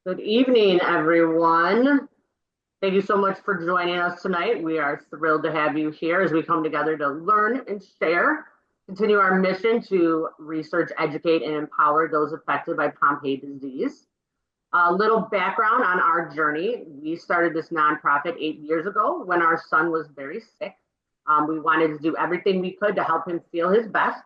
Good evening, everyone. Thank you so much for joining us tonight. We are thrilled to have you here as we come together to learn and share, continue our mission to research, educate, and empower those affected by Pompe disease. A little background on our journey. We started this nonprofit 8 years ago when our son was very sick. We wanted to do everything we could to help him feel his best.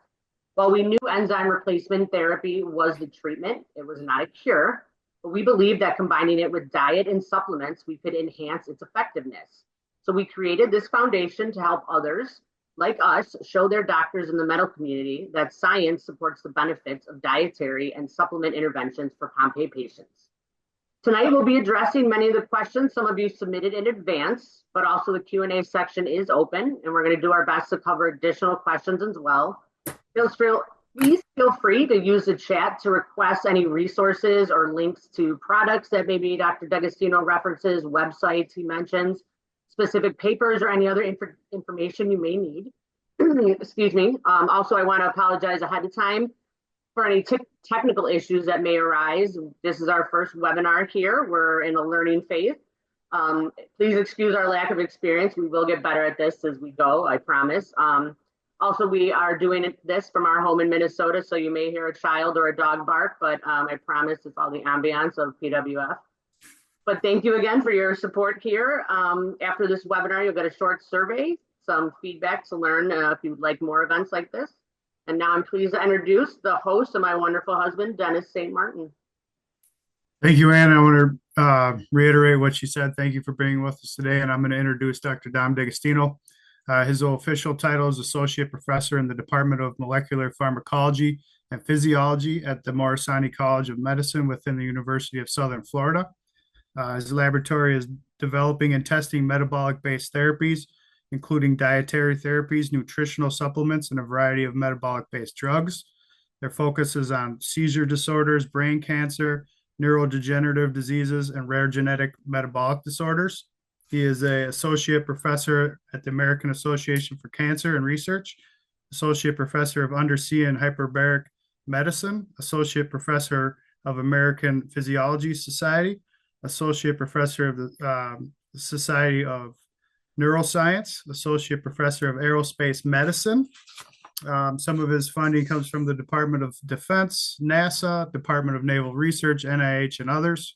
While we knew enzyme replacement therapy was the treatment, it was not a cure, but we believed that combining it with diet and supplements, we could enhance its effectiveness. So we created this foundation to help others like us show their doctors in the medical community that science supports the benefits of dietary and supplement interventions for Pompe patients. Tonight we'll be addressing many of the questions some of you submitted in advance, but also the Q&A section is open, and we're going to do our best to cover additional questions as well. Please feel free to use the chat to request any resources or links to products that maybe Dr. D'Agostino references, websites he mentions, specific papers, or any other information you may need. Excuse me. Also, I want to apologize ahead of time for any technical issues that may arise. This is our first webinar here. We're in a learning phase. Please excuse our lack of experience. We will get better at this as we go, I promise. Also, we are doing this from our home in Minnesota, so you may hear a child or a dog bark, but I promise it's all the ambiance of PWF. But thank you again for your support here. After this webinar, you'll get a short survey, some feedback to learn if you'd like more events like this. And now I'm pleased to introduce the host and my wonderful husband, Dennis St. Martin. Thank you, Ann. I want to reiterate what you said. Thank you for being with us today. And I'm going to introduce Dr. Dom D'Agostino. His official title is Associate Professor in the Department of Molecular Pharmacology and Physiology at the Morisani College of Medicine within the University of Southern Florida. His laboratory is developing and testing metabolic-based therapies, including dietary therapies, nutritional supplements, and a variety of metabolic-based drugs. Their focus is on seizure disorders, brain cancer, neurodegenerative diseases, and rare genetic metabolic disorders. He is an associate professor at the American Association for Cancer and Research, associate professor of undersea and hyperbaric medicine, associate professor of American Physiology Society, associate professor of the Society of Neuroscience, associate professor of aerospace medicine. Some of his funding comes from the Department of Defense, NASA, Department of Naval Research, NIH, and others.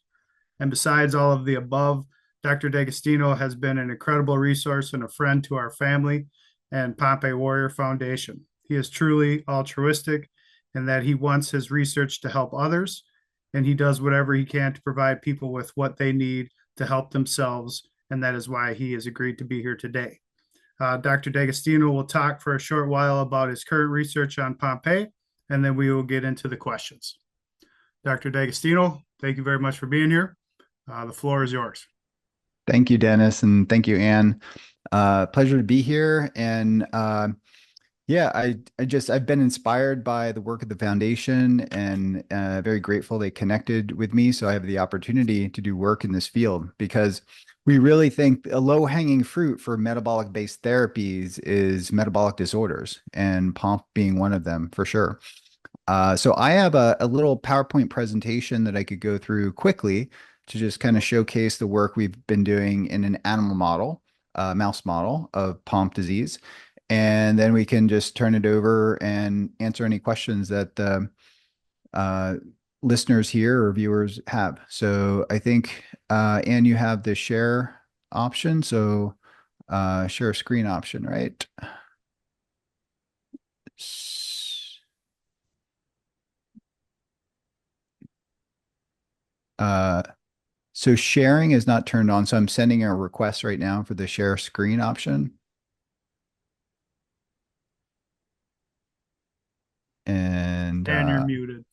And besides all of the above, Dr. D'Agostino has been an incredible resource and a friend to our family and Pompe Warrior Foundation. He is truly altruistic in that he wants his research to help others, and he does whatever he can to provide people with what they need to help themselves, and that is why he has agreed to be here today. Dr. D'Agostino will talk for a short while about his current research on Pompe, and then we will get into the questions. Dr. D'Agostino, thank you very much for being here. The floor is yours. Thank you, Dennis, and thank you, Ann. Pleasure to be here. And yeah, I've been inspired by the work of the foundation and very grateful they connected with me. So I have the opportunity to do work in this field because we really think a low-hanging fruit for metabolic-based therapies is metabolic disorders, and Pompe being one of them for sure. So I have a little PowerPoint presentation that I could go through quickly to just kind of showcase the work we've been doing in an animal model, mouse model of Pompe disease. And then we can just turn it over and answer any questions that the listeners here or viewers have. So I think, Ann, you have the share option. So share screen option, right? So sharing is not turned on. So I'm sending a request right now for the share screen option. And you're muted.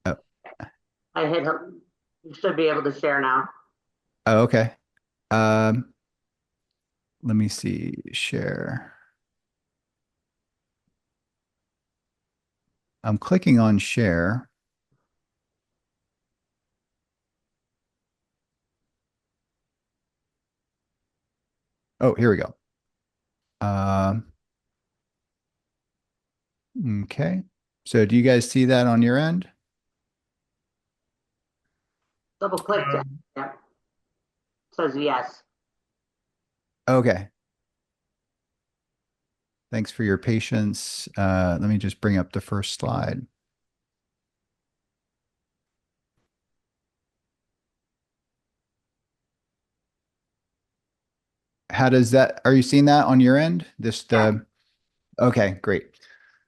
Oh. I hit. You should be able to share now. Oh, okay. Let me see. Share. I'm clicking on share. Oh, here we go. Okay. So do you guys see that on your end? Double click that. Yep. Says yes. Okay. Thanks for your patience. Let me just bring up the first slide. How does that, are you seeing that on your end? Okay, great.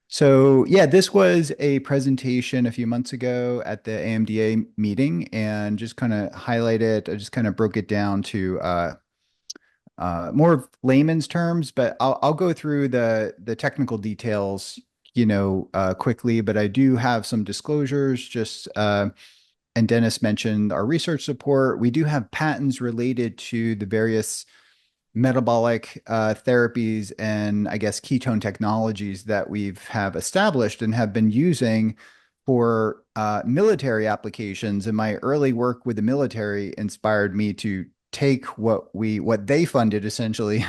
So yeah, this was a presentation a few months ago at the AMDA meeting, and just kind of highlighted, I just kind of broke it down to more of layman's terms, but I'll go through the technical details, quickly. But I do have some disclosures. And Dennis mentioned our research support. We do have patents related to the various metabolic therapies and, I guess, ketone technologies that we've have established and have been using for military applications. And my early work with the military inspired me to take what they funded essentially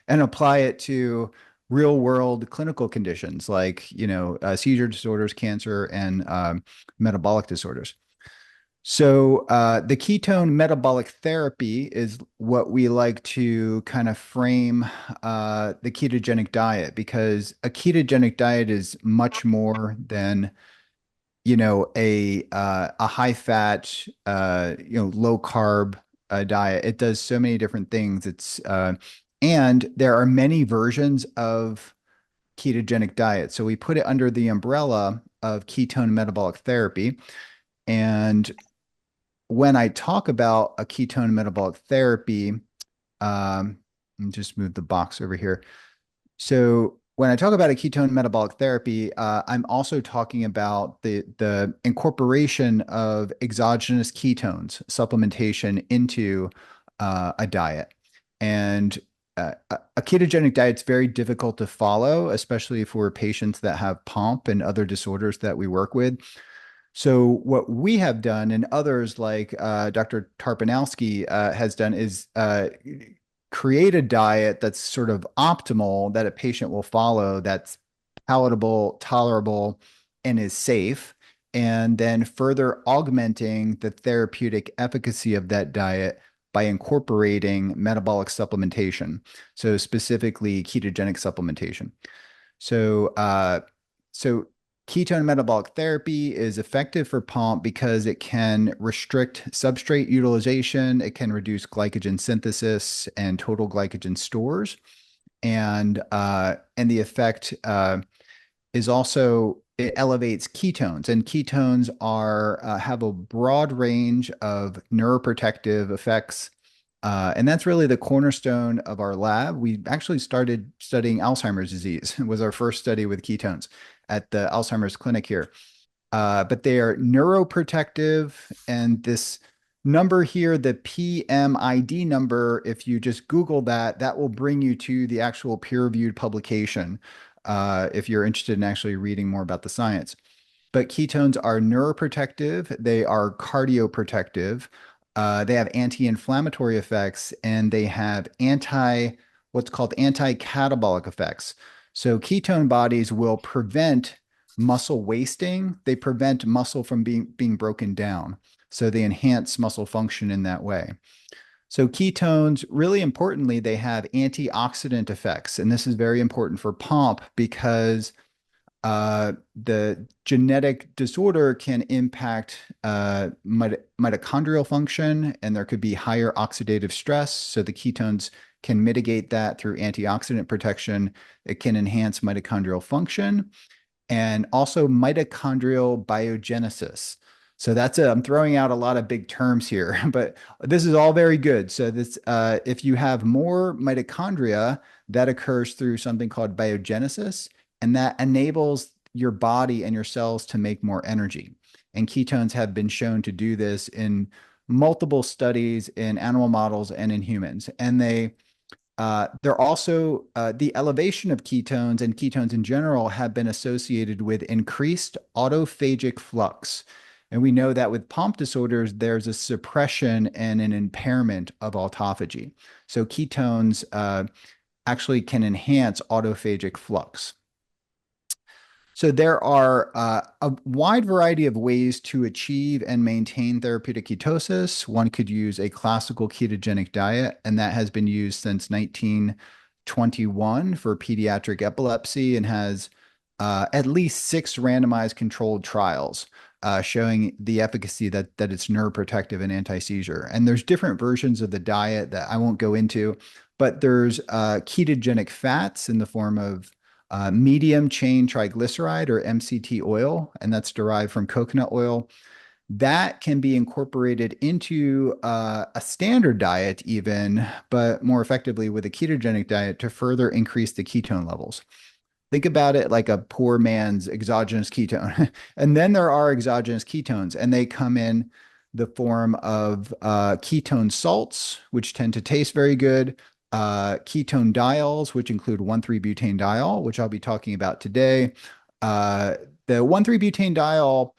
and apply it to real world clinical conditions like seizure disorders, cancer, and metabolic disorders. So the ketone metabolic therapy is what we like to kind of frame the ketogenic diet, because a ketogenic diet is much more than a high fat low carb diet. It does so many different things. And there are many versions of ketogenic diet. So we put it under the umbrella of ketone metabolic therapy. And when I talk about a ketone metabolic therapy, let me just move the box over here. So when I talk about a ketone metabolic therapy, I'm also talking about the incorporation of exogenous ketones, supplementation into a diet. And a ketogenic diet is very difficult to follow, especially for patients that have Pompe and other disorders that we work with. So what we have done, and others like Dr. Tarpanowski has done, is create a diet that's sort of optimal, that a patient will follow, that's palatable, tolerable, and is safe, and then further augmenting the therapeutic efficacy of that diet by incorporating metabolic supplementation, so specifically ketogenic supplementation. So ketone metabolic therapy is effective for Pompe because it can restrict substrate utilization, it can reduce glycogen synthesis and total glycogen stores, and the effect is also, it elevates ketones, and ketones have a broad range of neuroprotective effects. And that's really the cornerstone of our lab. We actually started studying Alzheimer's disease. It was our first study with ketones at the Alzheimer's clinic here. But they are neuroprotective, and this number here, the PMID number, if you just Google that will bring you to the actual peer-reviewed publication if you're interested in actually reading more about the science. But ketones are neuroprotective, they are cardioprotective, they have anti-inflammatory effects, and they have what's called anti-catabolic effects. So ketone bodies will prevent muscle wasting. They prevent muscle from being broken down. So they enhance muscle function in that way. So ketones, really importantly, they have antioxidant effects. And this is very important for Pompe because the genetic disorder can impact mitochondrial function, and there could be higher oxidative stress. So the ketones can mitigate that through antioxidant protection. It can enhance mitochondrial function and also mitochondrial biogenesis. So I'm throwing out a lot of big terms here, but this is all very good. So if you have more mitochondria, that occurs through something called biogenesis, and that enables your body and your cells to make more energy. And ketones have been shown to do this in multiple studies in animal models and in humans. And they're also, the elevation of ketones and ketones in general have been associated with increased autophagic flux. And we know that with Pompe disorders, there's a suppression and an impairment of autophagy. So ketones actually can enhance autophagic flux. So there are a wide variety of ways to achieve and maintain therapeutic ketosis. One could use a classical ketogenic diet, and that has been used since 1921 for pediatric epilepsy and has at least 6 randomized controlled trials showing the efficacy that it's neuroprotective and anti-seizure. And there's different versions of the diet that I won't go into, but there's ketogenic fats in the form of medium chain triglyceride or MCT oil, and that's derived from coconut oil. That can be incorporated into a standard diet, even, but more effectively with a ketogenic diet to further increase the ketone levels. Think about it like a poor man's exogenous ketone. And then there are exogenous ketones, and they come in the form of ketone salts, which tend to taste very good, ketone diols, which include 1,3-butane diol, which I'll be talking about today. The 1,3-butane diol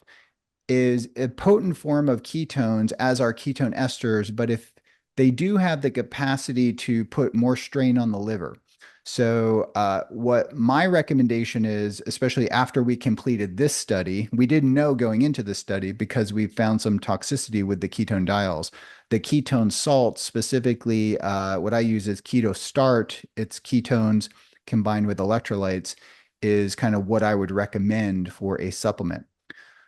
is a potent form of ketones, as are ketone esters, but if they do have the capacity to put more strain on the liver. So what my recommendation is, especially after we completed this study, we didn't know going into this study because we found some toxicity with the ketone diols. The ketone salts, specifically what I use is Keto Start, it's ketones combined with electrolytes, is kind of what I would recommend for a supplement.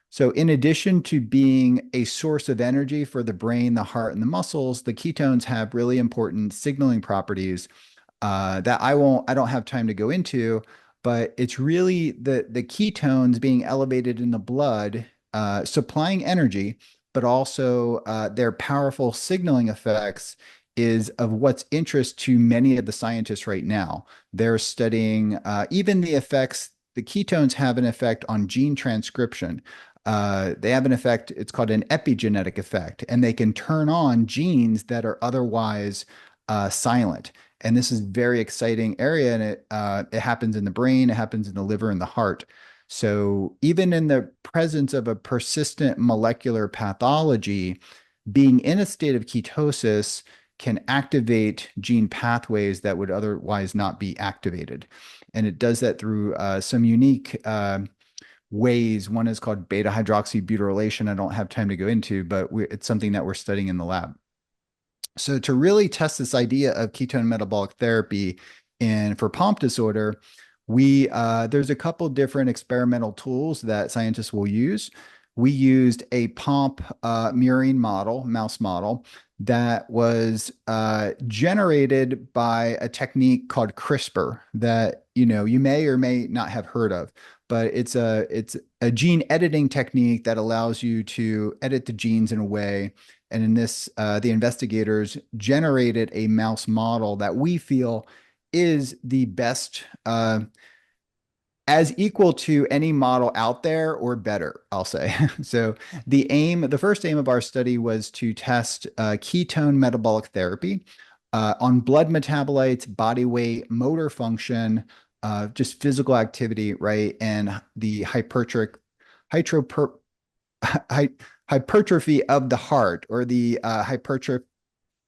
So in addition to being a source of energy for the brain, the heart, and the muscles, the ketones have really important signaling properties that I don't have time to go into, but it's really the ketones being elevated in the blood, supplying energy, but also their powerful signaling effects is of what's interest to many of the scientists right now. They're studying even the effects. The ketones have an effect on gene transcription. They have an effect, it's called an epigenetic effect, and they can turn on genes that are otherwise silent. And this is a very exciting area, and it happens in the brain, it happens in the liver and the heart. So even in the presence of a persistent molecular pathology, being in a state of ketosis can activate gene pathways that would otherwise not be activated. And it does that through some unique ways. One is called beta hydroxybutyrylation. I don't have time to go into, but it's something that we're studying in the lab. So to really test this idea of ketone metabolic therapy for Pompe disorder, there's a couple different experimental tools that scientists will use. We used a Pompe murine model, mouse model, that was generated by a technique called CRISPR that you may or may not have heard of, but it's a gene editing technique that allows you to edit the genes in a way. And in this, the investigators generated a mouse model that we feel is the best, as equal to any model out there or better, I'll say. So the first aim of our study was to test ketone metabolic therapy on blood metabolites, body weight, motor function, just physical activity, right? And the hypertrophy of the heart, or the hypertrophic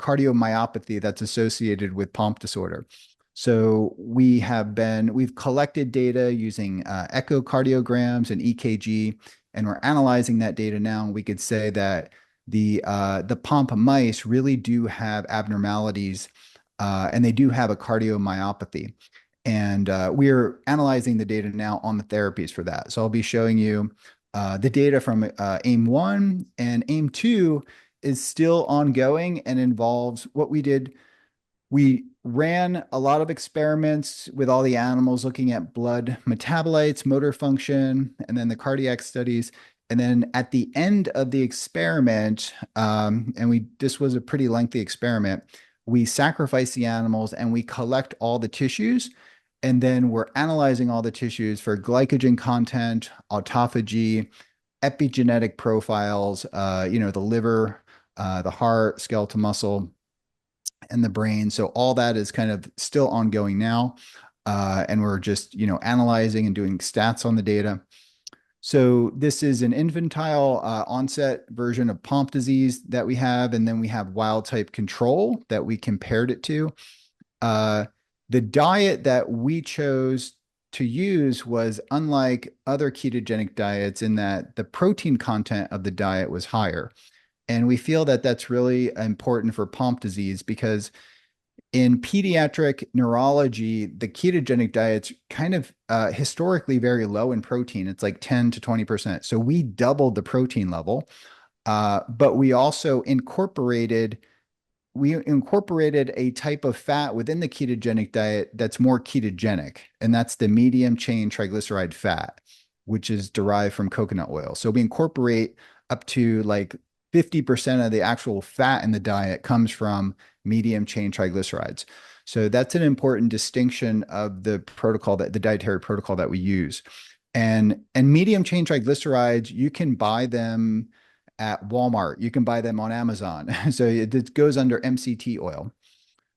cardiomyopathy that's associated with Pompe disorder. So we've collected data using echocardiograms and EKG, and we're analyzing that data now. And we could say that the Pompe mice really do have abnormalities, and they do have a cardiomyopathy. And we're analyzing the data now on the therapies for that. So I'll be showing you the data from AIM 1, and AIM 2 is still ongoing and involves what we did. We ran a lot of experiments with all the animals looking at blood metabolites, motor function, and then the cardiac studies. And then at the end of the experiment, this was a pretty lengthy experiment, we sacrifice the animals and we collect all the tissues. And then we're analyzing all the tissues for glycogen content, autophagy, epigenetic profiles, the liver, the heart, skeletal muscle, and the brain. So all that is kind of still ongoing now. And we're just, analyzing and doing stats on the data. So this is an infantile onset version of Pompe disease that we have. And then we have wild type control that we compared it to. The diet that we chose to use was unlike other ketogenic diets in that the protein content of the diet was higher. And we feel that that's really important for Pompe disease because in pediatric neurology, the ketogenic diet's kind of historically very low in protein. It's like 10 to 20%. So we doubled the protein level, but we also incorporated a type of fat within the ketogenic diet that's more ketogenic, and that's the medium chain triglyceride fat, which is derived from coconut oil. So we incorporate up to like 50% of the actual fat in the diet comes from medium chain triglycerides. So that's an important distinction of the protocol, that the dietary protocol that we use. And medium chain triglycerides, you can buy them at Walmart. You can buy them on Amazon. So it goes under MCT oil.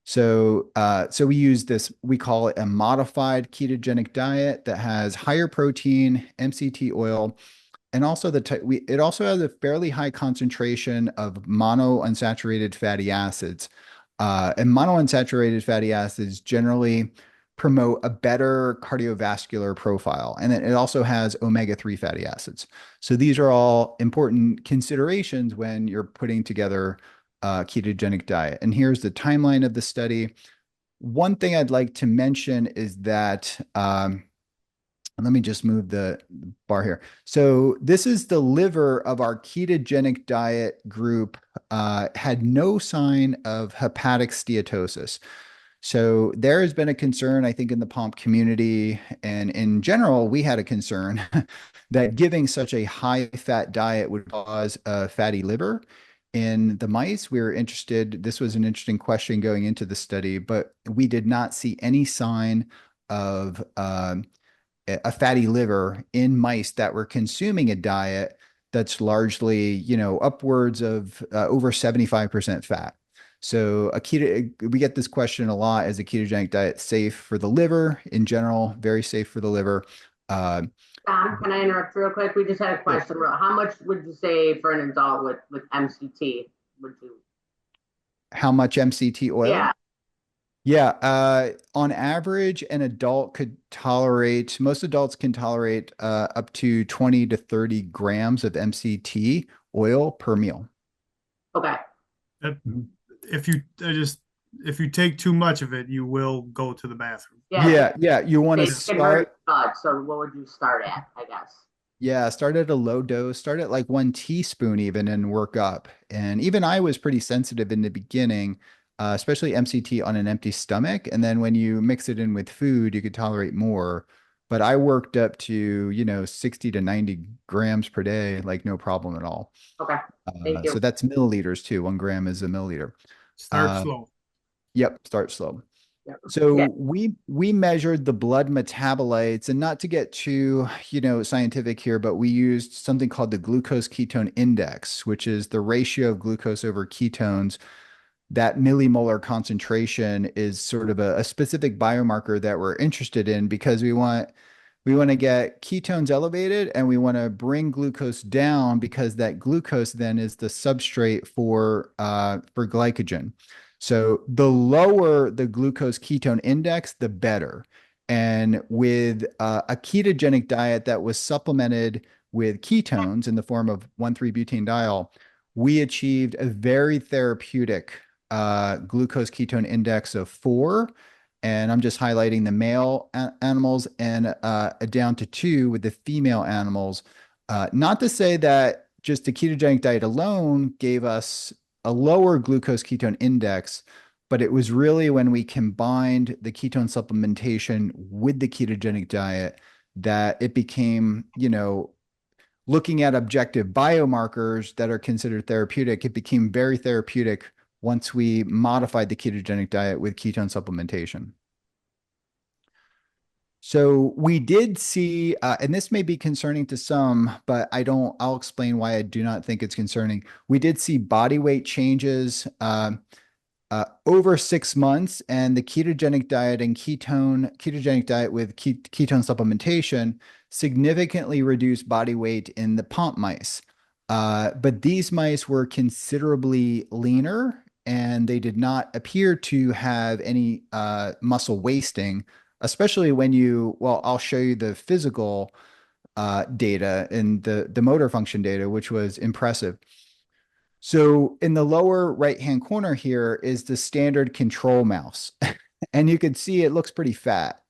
So we use this, we call it a modified ketogenic diet that has higher protein, MCT oil, and also it also has a fairly high concentration of monounsaturated fatty acids. And monounsaturated fatty acids generally promote a better cardiovascular profile. And then it also has omega-3 fatty acids. So these are all important considerations when you're putting together a ketogenic diet. And here's the timeline of the study. One thing I'd like to mention is that, let me just move the bar here. So this is the liver of our ketogenic diet group, had no sign of hepatic steatosis. So there has been a concern, I think, in the Pompe community, and in general, we had a concern that giving such a high fat diet would cause a fatty liver. In the mice, we were interested, this was an interesting question going into the study, but we did not see any sign of a fatty liver in mice that were consuming a diet that's largely, upwards of over 75% fat. So we get this question a lot: is a ketogenic diet safe for the liver? In general, very safe for the liver. Tom, can I interrupt real quick? We just had a question. How much would you say for an adult with MCT? Would you? How much MCT oil? Yeah. Yeah. On average, most adults can tolerate up to 20 to 30 grams of MCT oil per meal. Okay. If you take too much of it, you will go to the bathroom. Yeah. You want to start. So what would you start at, I guess? Yeah, start at a low dose, start at like 1 teaspoon even, and work up. And even I was pretty sensitive in the beginning, especially MCT on an empty stomach. And then when you mix it in with food, you could tolerate more. But I worked up to, 60 to 90 grams per day, like no problem at all. Okay. Thank you. So that's milliliters too. 1 gram is a milliliter. Start slow. Yep, start slow. Yeah. So we measured the blood metabolites, and not to get too, scientific here, but we used something called the glucose ketone index, which is the ratio of glucose over ketones. That millimolar concentration is sort of a specific biomarker that we're interested in because we want to get ketones elevated, and we want to bring glucose down because that glucose then is the substrate for glycogen. So the lower the glucose ketone index, the better. And with a ketogenic diet that was supplemented with ketones in the form of 1,3-butadiene, we achieved a very therapeutic glucose ketone index of 4. And I'm just highlighting the male animals, and down to 2 with the female animals. Not to say that just the ketogenic diet alone gave us a lower glucose ketone index, but it was really when we combined the ketone supplementation with the ketogenic diet that it became, looking at objective biomarkers that are considered therapeutic, it became very therapeutic once we modified the ketogenic diet with ketone supplementation. So we did see, and this may be concerning to some, but I'll explain why I do not think it's concerning. We did see body weight changes over 6 months, and the ketogenic diet and ketogenic diet with ketone supplementation significantly reduced body weight in the Pompe mice. But these mice were considerably leaner, and they did not appear to have any muscle wasting especially when well, I'll show you the physical data and the motor function data, which was impressive. So in the lower right-hand corner here is the standard control mouse. And you can see it looks pretty fat.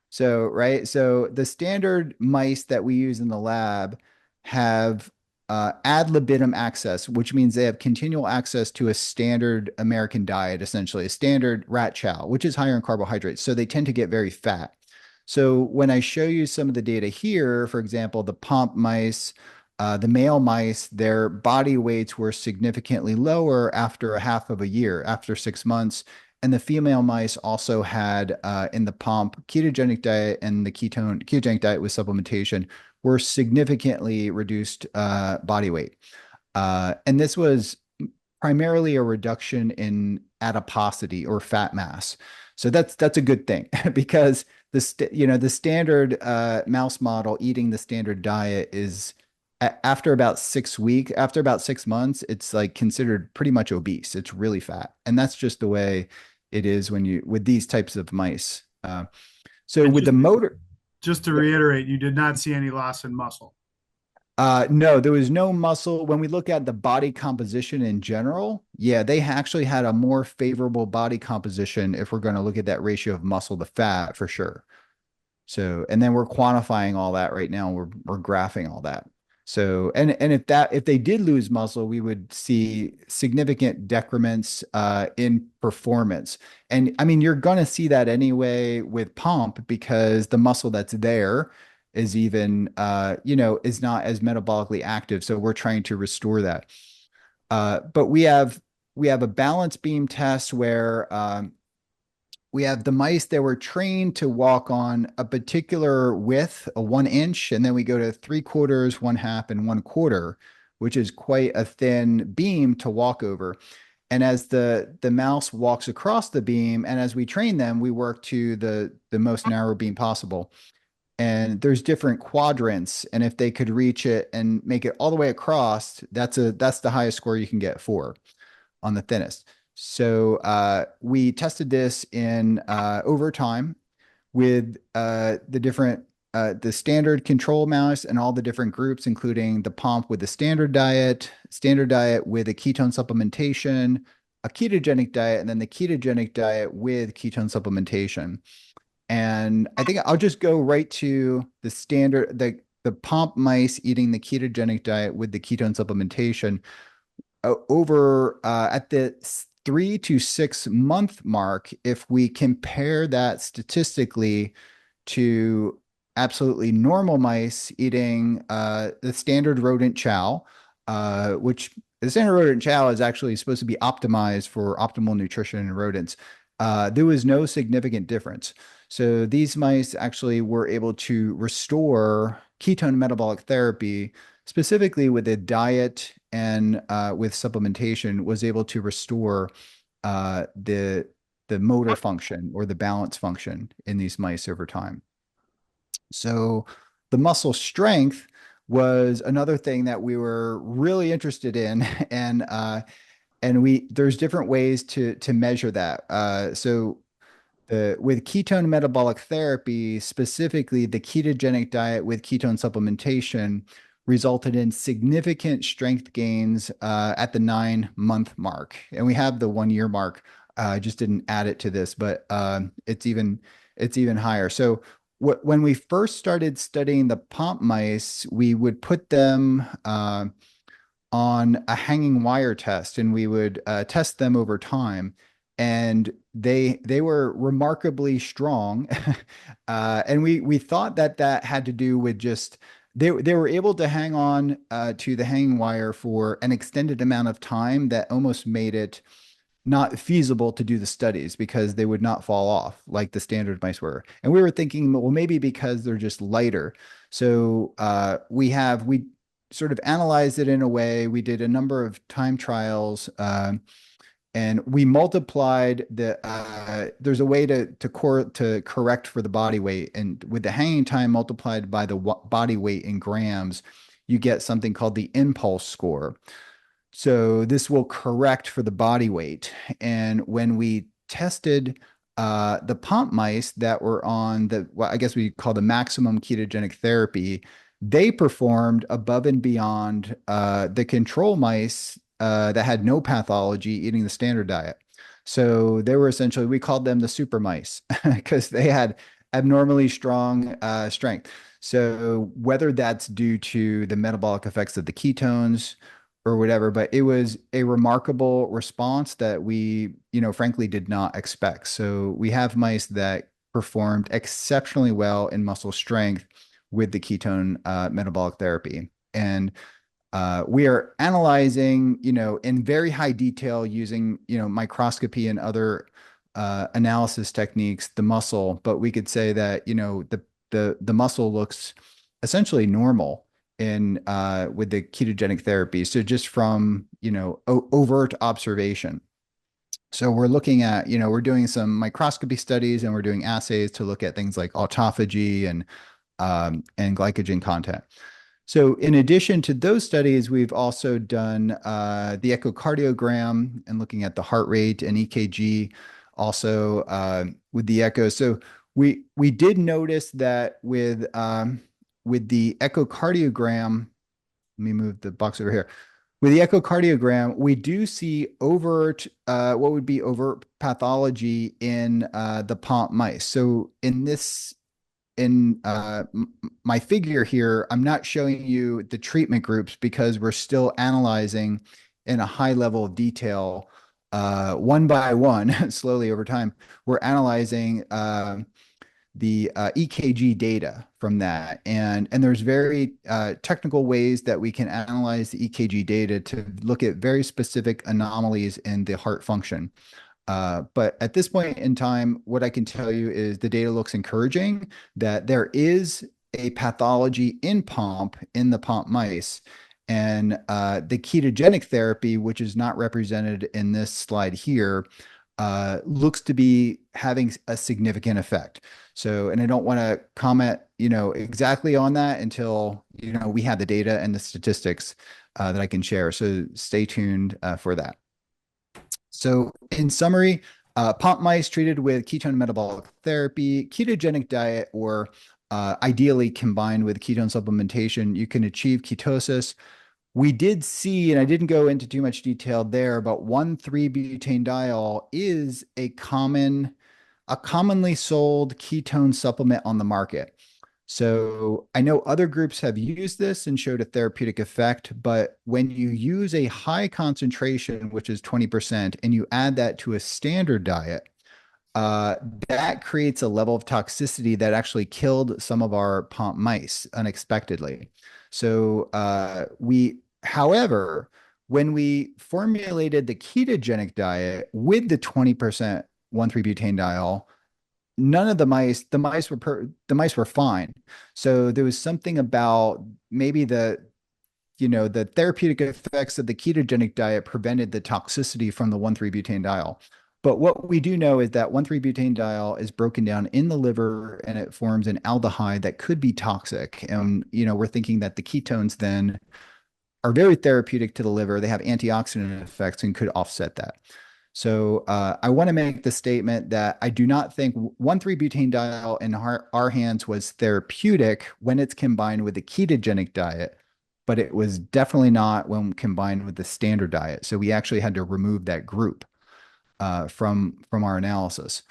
So, right. So the standard mice that we use in the lab have ad libitum access, which means they have continual access to a standard American diet, essentially a standard rat chow, which is higher in carbohydrates. So they tend to get very fat. So when I show you some of the data here, for example, the Pompe mice, the male mice, their body weights were significantly lower after a half of a year, after 6 months. And the female mice also had in the Pompe ketogenic diet and the ketogenic diet with supplementation were significantly reduced body weight. And this was primarily a reduction in adiposity or fat mass. So that's a good thing because the standard mouse model eating the standard diet is after about 6 weeks, after about 6 months, it's like considered pretty much obese. It's really fat. And that's just the way it is with these types of mice. So with the motor. Just to reiterate, you did not see any loss in muscle. No, there was no muscle. When we look at the body composition in general, yeah, they actually had a more favorable body composition if we're going to look at that ratio of muscle to fat for sure. So, and then we're quantifying all that right now. We're graphing all that. So, and if they did lose muscle, we would see significant decrements in performance. And I mean, you're going to see that anyway with Pompe because the muscle that's there is even, is not as metabolically active. So we're trying to restore that. But we have a balance beam test where we have the mice that were trained to walk on a particular width, a 1 inch, and then we go to 3/4, 1/2, and 1/4, which is quite a thin beam to walk over. And as the mouse walks across the beam, and as we train them, we work to the most narrow beam possible. And there's different quadrants, and if they could reach it and make it all the way across, that's the highest score you can get for on the thinnest. So we tested this in over time with the standard control mouse and all the different groups, including the Pompe with the standard diet with a ketone supplementation, a ketogenic diet, and then the ketogenic diet with ketone supplementation. And I think I'll just go right to the standard, the Pompe mice eating the ketogenic diet with the ketone supplementation over at the 3 to 6 month mark. If we compare that statistically to absolutely normal mice eating the standard rodent chow, which the standard rodent chow is actually supposed to be optimized for optimal nutrition in rodents, there was no significant difference. So these mice actually were able to restore ketone metabolic therapy, specifically with a diet and with supplementation, was able to restore the motor function or the balance function in these mice over time. So the muscle strength was another thing that we were really interested in, and there's different ways to measure that. So with ketone metabolic therapy, specifically the ketogenic diet with ketone supplementation, resulted in significant strength gains at the 9-month mark. And we have the 1-year mark. I just didn't add it to this, but it's even higher. So when we first started studying the Pompe mice, we would put them on a hanging wire test, and we would test them over time. And they were remarkably strong. And we thought that had to do with just they were able to hang on to the hanging wire for an extended amount of time that almost made it not feasible to do the studies because they would not fall off like the standard mice were. And we were thinking, well, maybe because they're just lighter. So we sort of analyzed it in a way. We did a number of time trials, and we multiplied there's a way to correct for the body weight. And with the hanging time multiplied by the body weight in grams, you get something called the impulse score. So this will correct for the body weight. And when we tested the Pompe mice that were on what I guess we call the maximum ketogenic therapy, they performed above and beyond the control mice that had no pathology eating the standard diet. So they were essentially, we called them the super mice because they had abnormally strong strength. So whether that's due to the metabolic effects of the ketones or whatever, but it was a remarkable response that we, frankly did not expect. So we have mice that performed exceptionally well in muscle strength with the ketone metabolic therapy. And we are analyzing, in very high detail using, microscopy and other analysis techniques, the muscle, but we could say that, the muscle looks essentially normal in with the ketogenic therapy. So just from, overt observation. So we're looking at, we're doing some microscopy studies and we're doing assays to look at things like autophagy and glycogen content. So in addition to those studies, we've also done the echocardiogram and looking at the heart rate and EKG also with the echo. So we did notice that with the echocardiogram, let me move the box over here. With the echocardiogram, we do see overt, what would be overt pathology in the Pompe mice. So in my figure here, I'm not showing you the treatment groups because we're still analyzing in a high level of detail, one by one, slowly over time. We're analyzing the EKG data from that. And there's very technical ways that we can analyze the EKG data to look at very specific anomalies in the heart function. But at this point in time, what I can tell you is the data looks encouraging that there is a pathology in the Pompe mice. And the ketogenic therapy, which is not represented in this slide here, looks to be having a significant effect. So, and I don't want to comment, exactly on that until, we have the data and the statistics that I can share. So stay tuned for that. So in summary, Pompe mice treated with ketone metabolic therapy, ketogenic diet, or ideally combined with ketone supplementation, you can achieve ketosis. We did see, and I didn't go into too much detail there, but 1,3-butanediol is a commonly sold ketone supplement on the market. So I know other groups have used this and showed a therapeutic effect, but when you use a high concentration, which is 20%, and you add that to a standard diet, that creates a level of toxicity that actually killed some of our Pompe mice unexpectedly. So however, when we formulated the ketogenic diet with the 20% 1,3-butanediol, none of the mice were fine. So there was something about maybe the therapeutic effects of the ketogenic diet prevented the toxicity from the 1,3-butanediol. But what we do know is that 1,3-butanediol is broken down in the liver and it forms an aldehyde that could be toxic. And, we're thinking that the ketones then are very therapeutic to the liver. They have antioxidant effects and could offset that. So I want to make the statement that I do not think 1,3-butanediol in our hands was therapeutic when it's combined with the ketogenic diet, but it was definitely not when combined with the standard diet. So we actually had to remove that group from our analysis.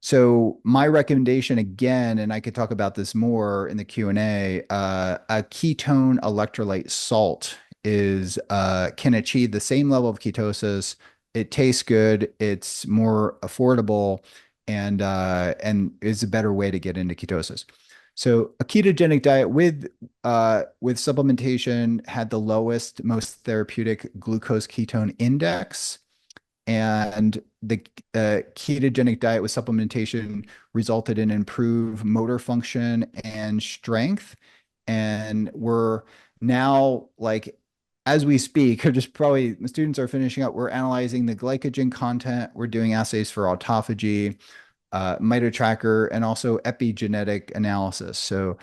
So my recommendation again, and I could talk about this more in the Q&A, a ketone electrolyte salt can achieve the same level of ketosis. It tastes good, it's more affordable, and is a better way to get into ketosis. So a ketogenic diet with supplementation had the lowest, most therapeutic glucose ketone index. And the ketogenic diet with supplementation resulted in improved motor function and strength. And we're now, like, as we speak, or just probably the students are finishing up, we're analyzing the glycogen content. We're doing assays for autophagy, mito tracker, and also epigenetic analysis. So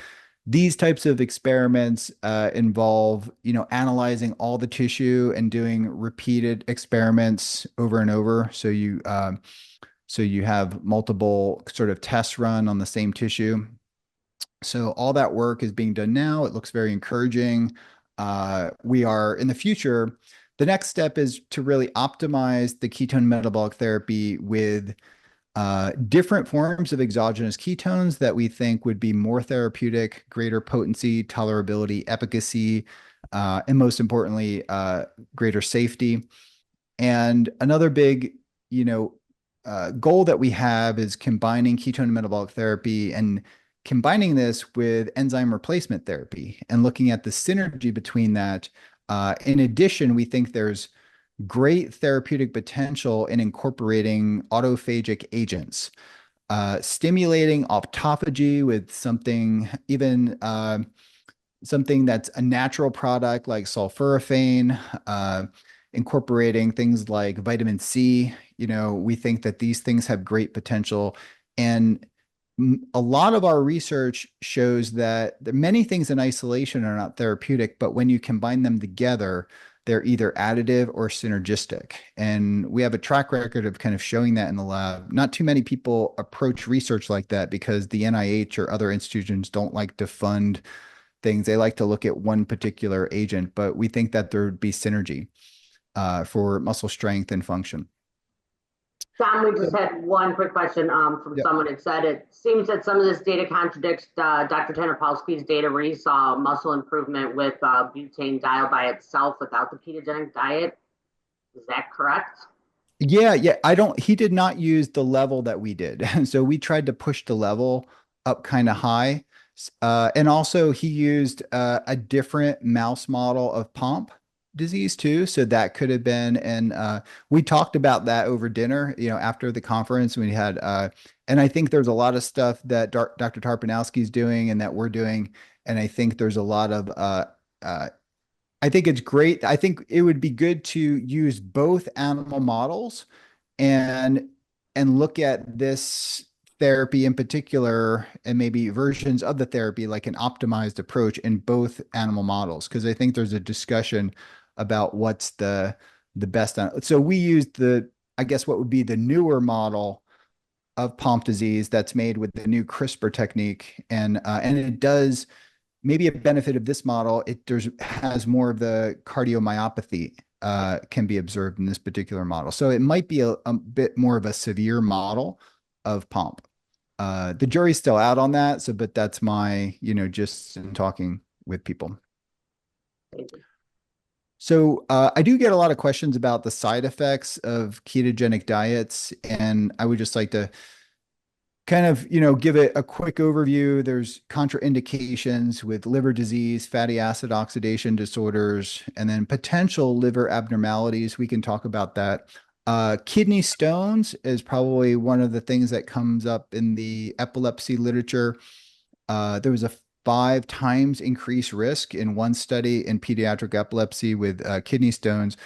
these types of experiments involve, analyzing all the tissue and doing repeated experiments over and over. So So you have multiple sort of tests run on the same tissue. So all that work is being done now. It looks very encouraging. We are in the future. The next step is to really optimize the ketone metabolic therapy with different forms of exogenous ketones that we think would be more therapeutic, greater potency, tolerability, efficacy, and most importantly, greater safety. And another big, goal that we have is combining ketone metabolic therapy and combining this with enzyme replacement therapy and looking at the synergy between that. In addition, we think there's great therapeutic potential in incorporating autophagic agents, stimulating autophagy with something something that's a natural product like sulforaphane, incorporating things like vitamin C. We think that these things have great potential. And a lot of our research shows that many things in isolation are not therapeutic, but when you combine them together, they're either additive or synergistic. And we have a track record of kind of showing that in the lab. Not too many people approach research like that because the NIH or other institutions don't like to fund things. They like to look at one particular agent, but we think that there would be synergy for muscle strength and function. Tom, we just had one quick question from someone that said it seems that some of this data contradicts Dr. Tanopolsky's data where he saw muscle improvement with butanediol by itself without the ketogenic diet. Is that correct? Yeah. He did not use the level that we did. So we tried to push the level up kind of high. And also he used a different mouse model of Pompe disease too. So that could have been, and we talked about that over dinner, after the conference we had, and I think there's a lot of stuff that Dr. Tarpanowski is doing and that we're doing. And I think there's a lot of, I think it's great. I think it would be good to use both animal models and look at this therapy in particular, and maybe versions of the therapy, like an optimized approach in both animal models. Because I think there's a discussion about what's the best. So we used I guess what would be the newer model of Pompe disease that's made with the new CRISPR technique. And it does, maybe a benefit of this model, has more of the cardiomyopathy can be observed in this particular model. So it might be a bit more of a severe model of Pompe. The jury's still out on that. So, but that's my, just in talking with people. Thank you. So I do get a lot of questions about the side effects of ketogenic diets, and I would just like to kind of, give it a quick overview. There's contraindications with liver disease, fatty acid oxidation disorders, and then potential liver abnormalities. We can talk about that. Kidney stones is probably one of the things that comes up in the epilepsy literature. There was a 5 times increased risk in one study in pediatric epilepsy with kidney stones.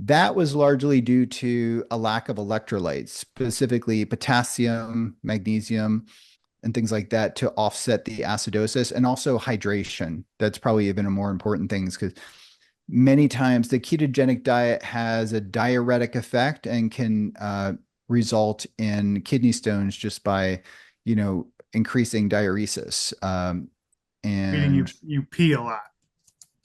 That was largely due to a lack of electrolytes, specifically potassium, magnesium, and things like that to offset the acidosis, and also hydration. That's probably even a more important thing because many times the ketogenic diet has a diuretic effect and can result in kidney stones just by, increasing diuresis. And meaning you pee a lot.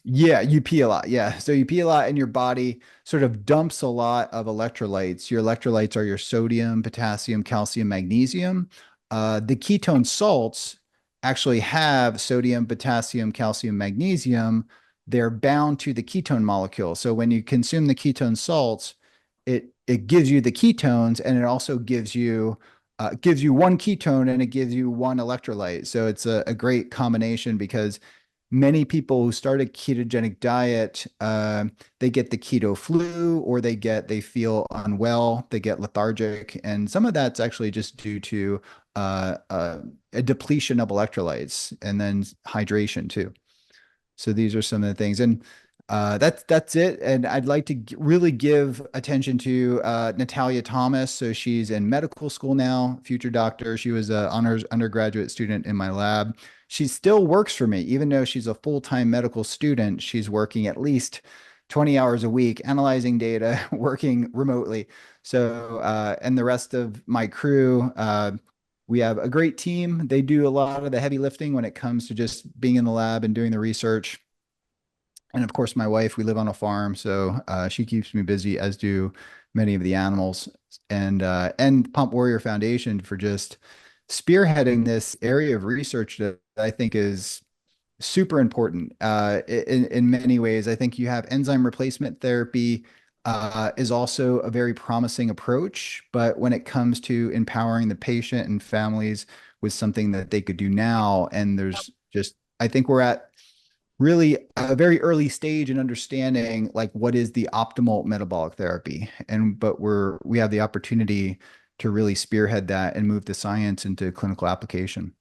Yeah, you pee a lot. Yeah. So you pee a lot and your body sort of dumps a lot of electrolytes. Your electrolytes are your sodium, potassium, calcium, magnesium. The ketone salts actually have sodium, potassium, calcium, magnesium. They're bound to the ketone molecule. So when you consume the ketone salts, it gives you the ketones, and it also gives you one ketone and it gives you one electrolyte. So it's a great combination because many people who start a ketogenic diet, they get the keto flu, or they feel unwell, they get lethargic. And some of that's actually just due to a depletion of electrolytes and then hydration too. So these are some of the things. And that's it. And I'd like to really give attention to Natalia Thomas. So she's in medical school now, future doctor. She was an honors undergraduate student in my lab. She still works for me, even though she's a full-time medical student. She's working at least 20 hours a week analyzing data, working remotely. So, and the rest of my crew, we have a great team. They do a lot of the heavy lifting when it comes to just being in the lab and doing the research. And of course, my wife, we live on a farm, so she keeps me busy, as do many of the animals. And Pump Warrior Foundation for just spearheading this area of research that I think is super important in many ways. I think you have enzyme replacement therapy is also a very promising approach, but when it comes to empowering the patient and families with something that they could do now, and there's just, I think we're at really a very early stage in understanding like what is the optimal metabolic therapy. And but we have the opportunity to really spearhead that and move the science into clinical application.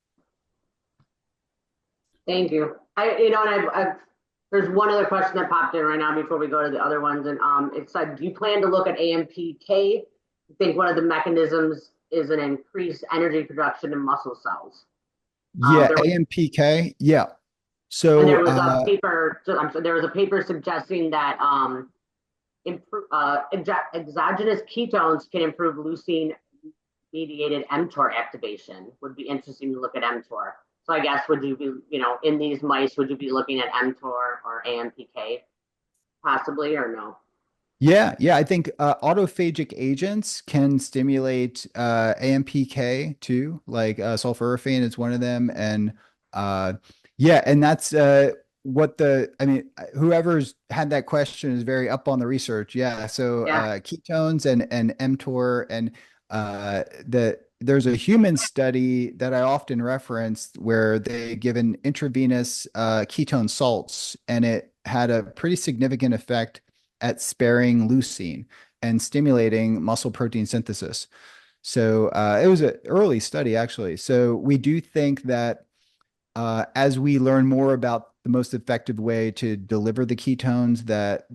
Thank you. There's one other question that popped in right now before we go to the other ones, and it said, do you plan to look at AMPK? I think one of the mechanisms is an increased energy production in muscle cells. Yeah, AMPK. Yeah. So and there was a paper. There was a paper suggesting that exogenous ketones can improve leucine-mediated mTOR activation. Would be interesting to look at mTOR. So I guess would you be, in these mice, would you be looking at mTOR or AMPK possibly, or no? Yeah, I think autophagic agents can stimulate AMPK too, like sulforaphane is one of them, and yeah, and that's whoever's had that question is very up on the research. Yeah, so ketones and mTOR and there's a human study that I often reference where they given intravenous ketone salts, and it had a pretty significant effect at sparing leucine and stimulating muscle protein synthesis. So it was an early study, actually. So we do think that as we learn more about the most effective way to deliver the ketones, that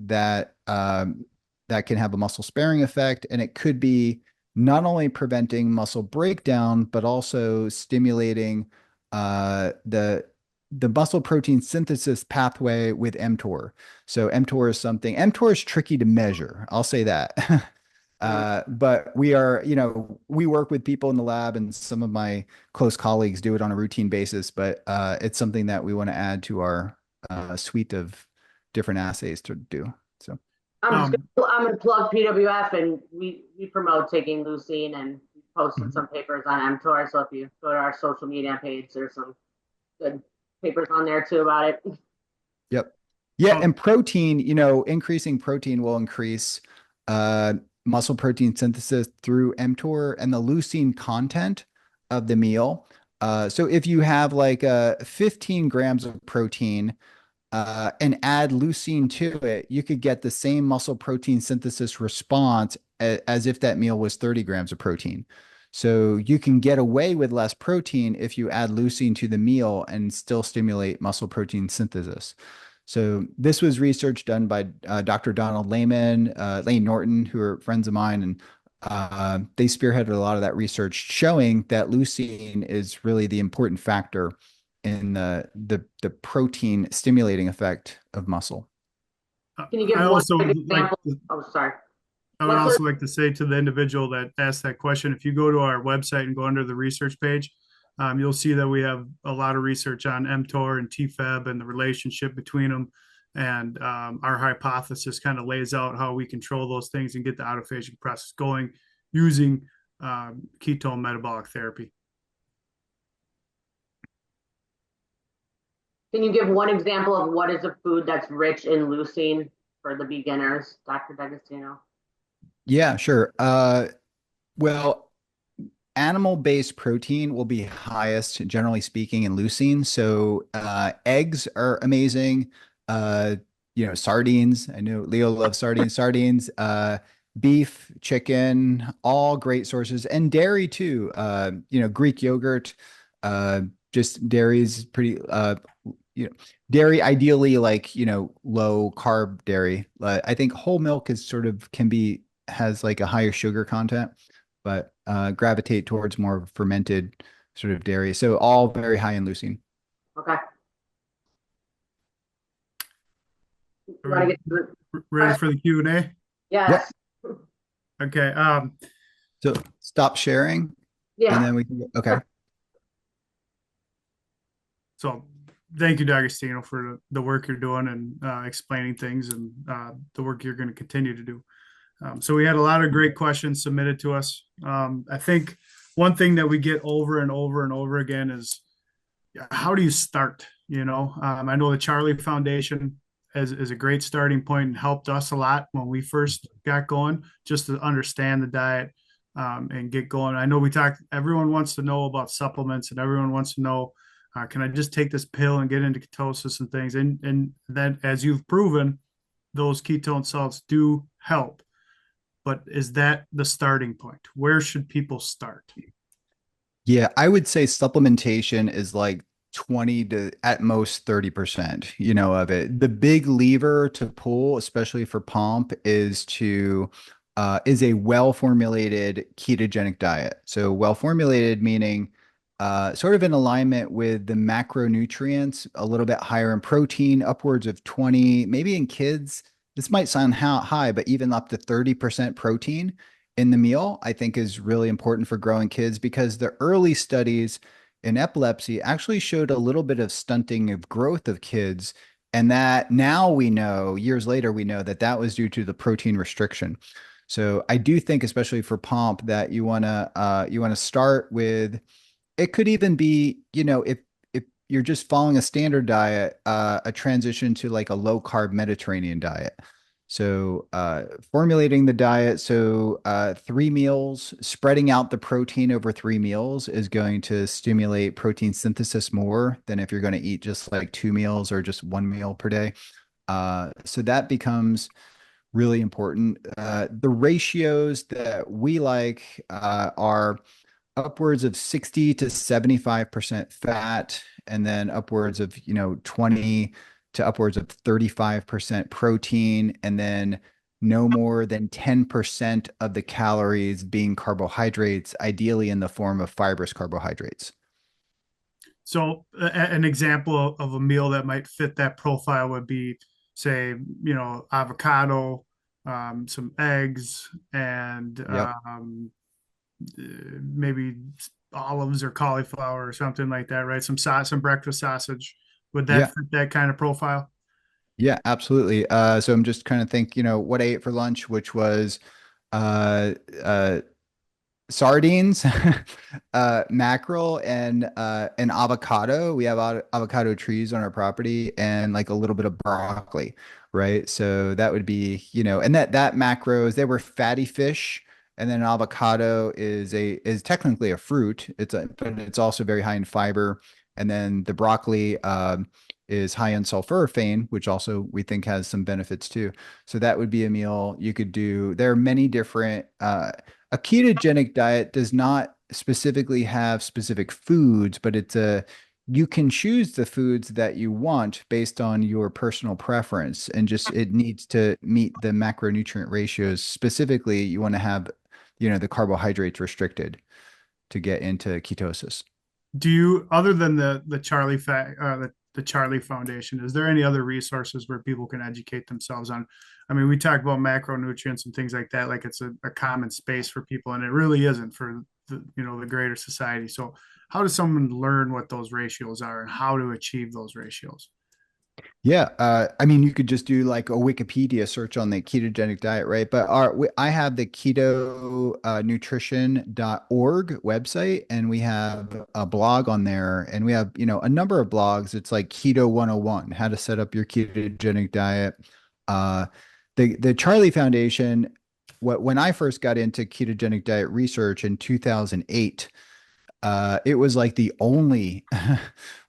can have a muscle sparing effect, and it could be not only preventing muscle breakdown, but also stimulating the muscle protein synthesis pathway with mTOR. So mTOR is tricky to measure. I'll say that. But we work with people in the lab, and some of my close colleagues do it on a routine basis, but it's something that we want to add to our suite of different assays to do. So I'm going to plug PWF, and we promote taking leucine, and we posted some papers on mTOR. So if you go to our social media page, there's some good papers on there too about it. Yep. Yeah, and protein, increasing protein will increase muscle protein synthesis through mTOR and the leucine content of the meal. So if you have like 15 grams of protein and add leucine to it, you could get the same muscle protein synthesis response as if that meal was 30 grams of protein. So you can get away with less protein if you add leucine to the meal and still stimulate muscle protein synthesis. So this was research done by Dr. Donald Lehman, Lane Norton, who are friends of mine, and they spearheaded a lot of that research showing that leucine is really the important factor in the protein stimulating effect of muscle. Can you give one example? Sorry. I would also like to say to the individual that asked that question, if you go to our website and go under the research page, you'll see that we have a lot of research on mTOR and TFEB and the relationship between them. And our hypothesis kind of lays out how we control those things and get the autophagic process going using ketone metabolic therapy. Can you give one example of what is a food that's rich in leucine for the beginners, Dr. D'Agostino? Yeah, sure. Well, animal-based protein will be highest, generally speaking, in leucine. So eggs are amazing. Sardines. I know Leo loves sardines. Sardines, beef, chicken, all great sources, and dairy too. Greek yogurt. Just dairy is pretty. Dairy ideally like low carb dairy. I think whole milk has like a higher sugar content, but gravitate towards more fermented sort of dairy. So all very high in leucine. Okay. You want to get to the Ready question? for the Q&A? Yep. Yes. Okay. So stop sharing and Yeah. then we can, okay. So thank you, D'Agostino, for the work you're doing and explaining things and the work you're going to continue to do. So we had a lot of great questions submitted to us. I think one thing that we get over and over and over again is how do you start? I know the Charlie Foundation is a great starting point and helped us a lot when we first got going, just to understand the diet and get going. I know everyone wants to know about supplements and everyone wants to know, can I just take this pill and get into ketosis and things? And then, as you've proven, those ketone salts do help. But is that the starting point? Where should people start? Yeah, I would say supplementation is like 20 to at most 30%, of it. The big lever to pull, especially for Pomp, is a well-formulated ketogenic diet. So well-formulated meaning sort of in alignment with the macronutrients, a little bit higher in protein, upwards of 20, maybe in kids. This might sound high, but even up to 30% protein in the meal, I think is really important for growing kids because the early studies in epilepsy actually showed a little bit of stunting of growth of kids. And that now we know, years later, we know that that was due to the protein restriction. So I do think, especially for Pomp, that you want to start with. It could even be, if you're just following a standard diet, a transition to like a low carb Mediterranean diet. So formulating the diet, so 3 meals, spreading out the protein over 3 meals is going to stimulate protein synthesis more than if you're going to eat just like 2 meals or just 1 meal per day. So that becomes really important. The ratios that we like are upwards of 60 to 75% fat, and then upwards of, 20 to upwards of 35% protein, and then no more than 10% of the calories being carbohydrates, ideally in the form of fibrous carbohydrates. So an example of a meal that might fit that profile would be, say, avocado, some eggs, and Yep. maybe olives or cauliflower or something like that, right? Some breakfast sausage. Would that Yeah. fit that kind of profile? Yeah, absolutely. So I'm just trying to think, what I ate for lunch, which was uh, uh, sardines, mackerel, and an avocado. We have avocado trees on our property, and like a little bit of broccoli, right? So that would be, and that macros, they were fatty fish, and then avocado is technically a fruit. But it's also very high in fiber, and then the broccoli is high in sulforaphane, which also we think has some benefits too. So that would be a meal you could do. There are many different a ketogenic diet does not specifically have specific foods, but you can choose the foods that you want based on your personal preference, and just it needs to meet the macronutrient ratios. Specifically, you want to have, the carbohydrates restricted to get into ketosis. Do you, other than the Charlie Foundation, is there any other resources where people can educate themselves on? I mean, we talk about macronutrients and things like that, like it's a common space for people, and it really isn't for the greater society. So, how does someone learn what those ratios are and how to achieve those ratios? Yeah, I mean, you could just do like a Wikipedia search on the ketogenic diet, right? But I have the keto nutrition.org website, and we have a blog on there, and we have, a number of blogs. It's like Keto 101, how to set up your ketogenic diet. Uh, the Charlie Foundation, when I first got into ketogenic diet research in 2008, it was like the only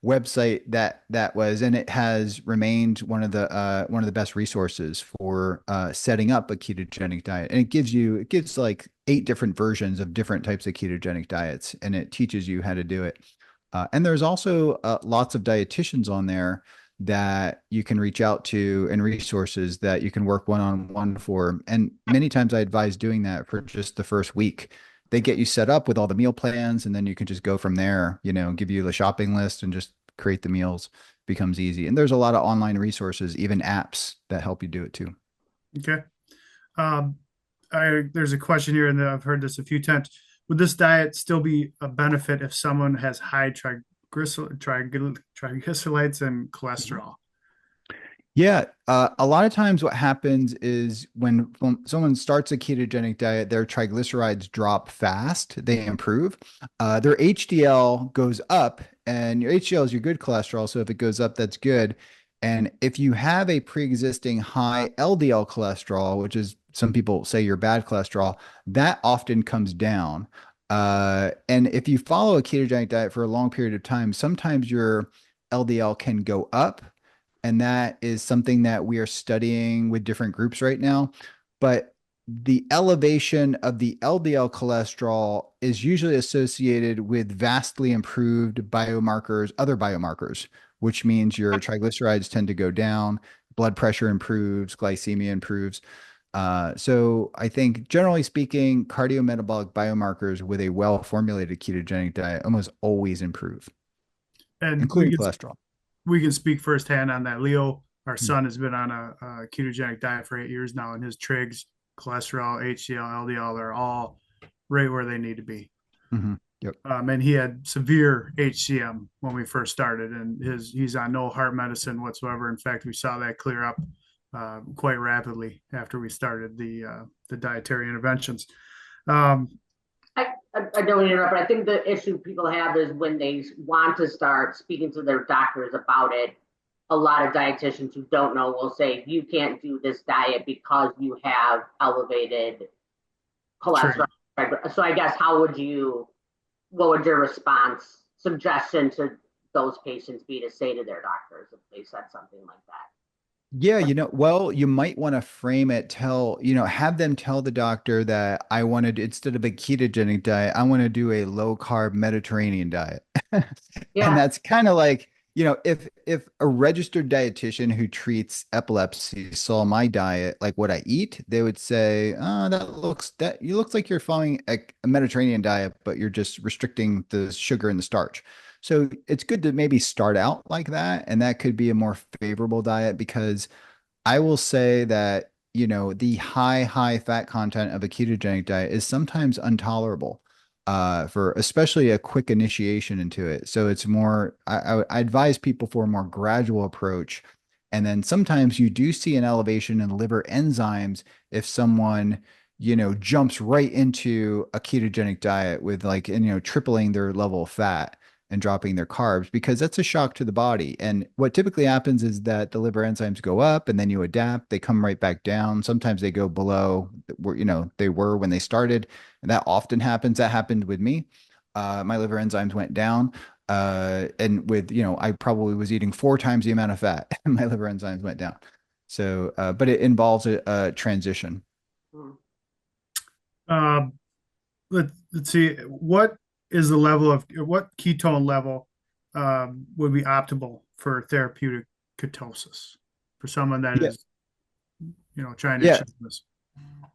website that was, and it has remained one of the best resources for setting up a ketogenic diet. And it gives like 8 different versions of different types of ketogenic diets, and it teaches you how to do it. And there's also lots of dietitians on there that you can reach out to, and resources that you can work one-on-one for. And many times I advise doing that for just the first week. They get you set up with all the meal plans, and then you can just go from there, give you the shopping list and just create the meals. becomes easy. And there's a lot of online resources, even apps that help you do it too. Okay. Um, there's a question here, and I've heard this a few times. Would this diet still be a benefit if someone has high triglycerides and cholesterol? Yeah, a lot of times what happens is when someone starts a ketogenic diet, their triglycerides drop fast, they improve. Their HDL goes up, and your HDL is your good cholesterol. So if it goes up, that's good. And if you have a pre-existing high LDL cholesterol, which is some people say your bad cholesterol, that often comes down. And if you follow a ketogenic diet for a long period of time, sometimes your LDL can go up, and that is something that we are studying with different groups right now. But the elevation of the LDL cholesterol is usually associated with vastly improved biomarkers, other biomarkers, which means your triglycerides tend to go down, blood pressure improves, glycemia improves. So I think generally speaking, cardiometabolic biomarkers with a well-formulated ketogenic diet almost always improve, And including cholesterol. we can speak firsthand on that. Leo, our Mm. son, has been on a ketogenic diet for 8 years now, and his trigs, cholesterol, HDL, LDL are all right where they need to be. Mhm. Yep. And he had severe HCM when we first started, and he's on no heart medicine whatsoever. In fact, we saw that clear up quite rapidly after we started the dietary interventions. Um, I don't interrupt, but I think the issue people have is when they want to start speaking to their doctors about it. A lot of dietitians who don't know will say, you can't do this diet because you have elevated cholesterol. So I guess what would your response, suggestion to those patients be to say to their doctors if they said something like that? Yeah, well, you might want to frame it, have them tell the doctor that I want to, instead of a ketogenic diet, I want to do a low carb Mediterranean diet. And Yeah. that's kind of like, if a registered dietitian who treats epilepsy saw my diet, like what I eat, they would say, "Oh, you looks like you're following a Mediterranean diet, but you're just restricting the sugar and the starch." So it's good to maybe start out like that, and that could be a more favorable diet, because I will say that, the high fat content of a ketogenic diet is sometimes intolerable, for especially a quick initiation into it. So it's more, I advise people for a more gradual approach. And then sometimes you do see an elevation in liver enzymes if someone, jumps right into a ketogenic diet with, like, and, tripling their level of fat and dropping their carbs, because that's a shock to the body. And what typically happens is that the liver enzymes go up, and then you adapt, they come right back down. Sometimes they go below where, they were when they started. And that often happens. That happened with me. My liver enzymes went down. And with, I probably was eating 4 times the amount of fat and my liver enzymes went down. So, but it involves a transition. Hmm. Let's see, what is the level of what ketone level would be optimal for therapeutic ketosis for someone that Yeah. is, trying to Yeah. achieve this?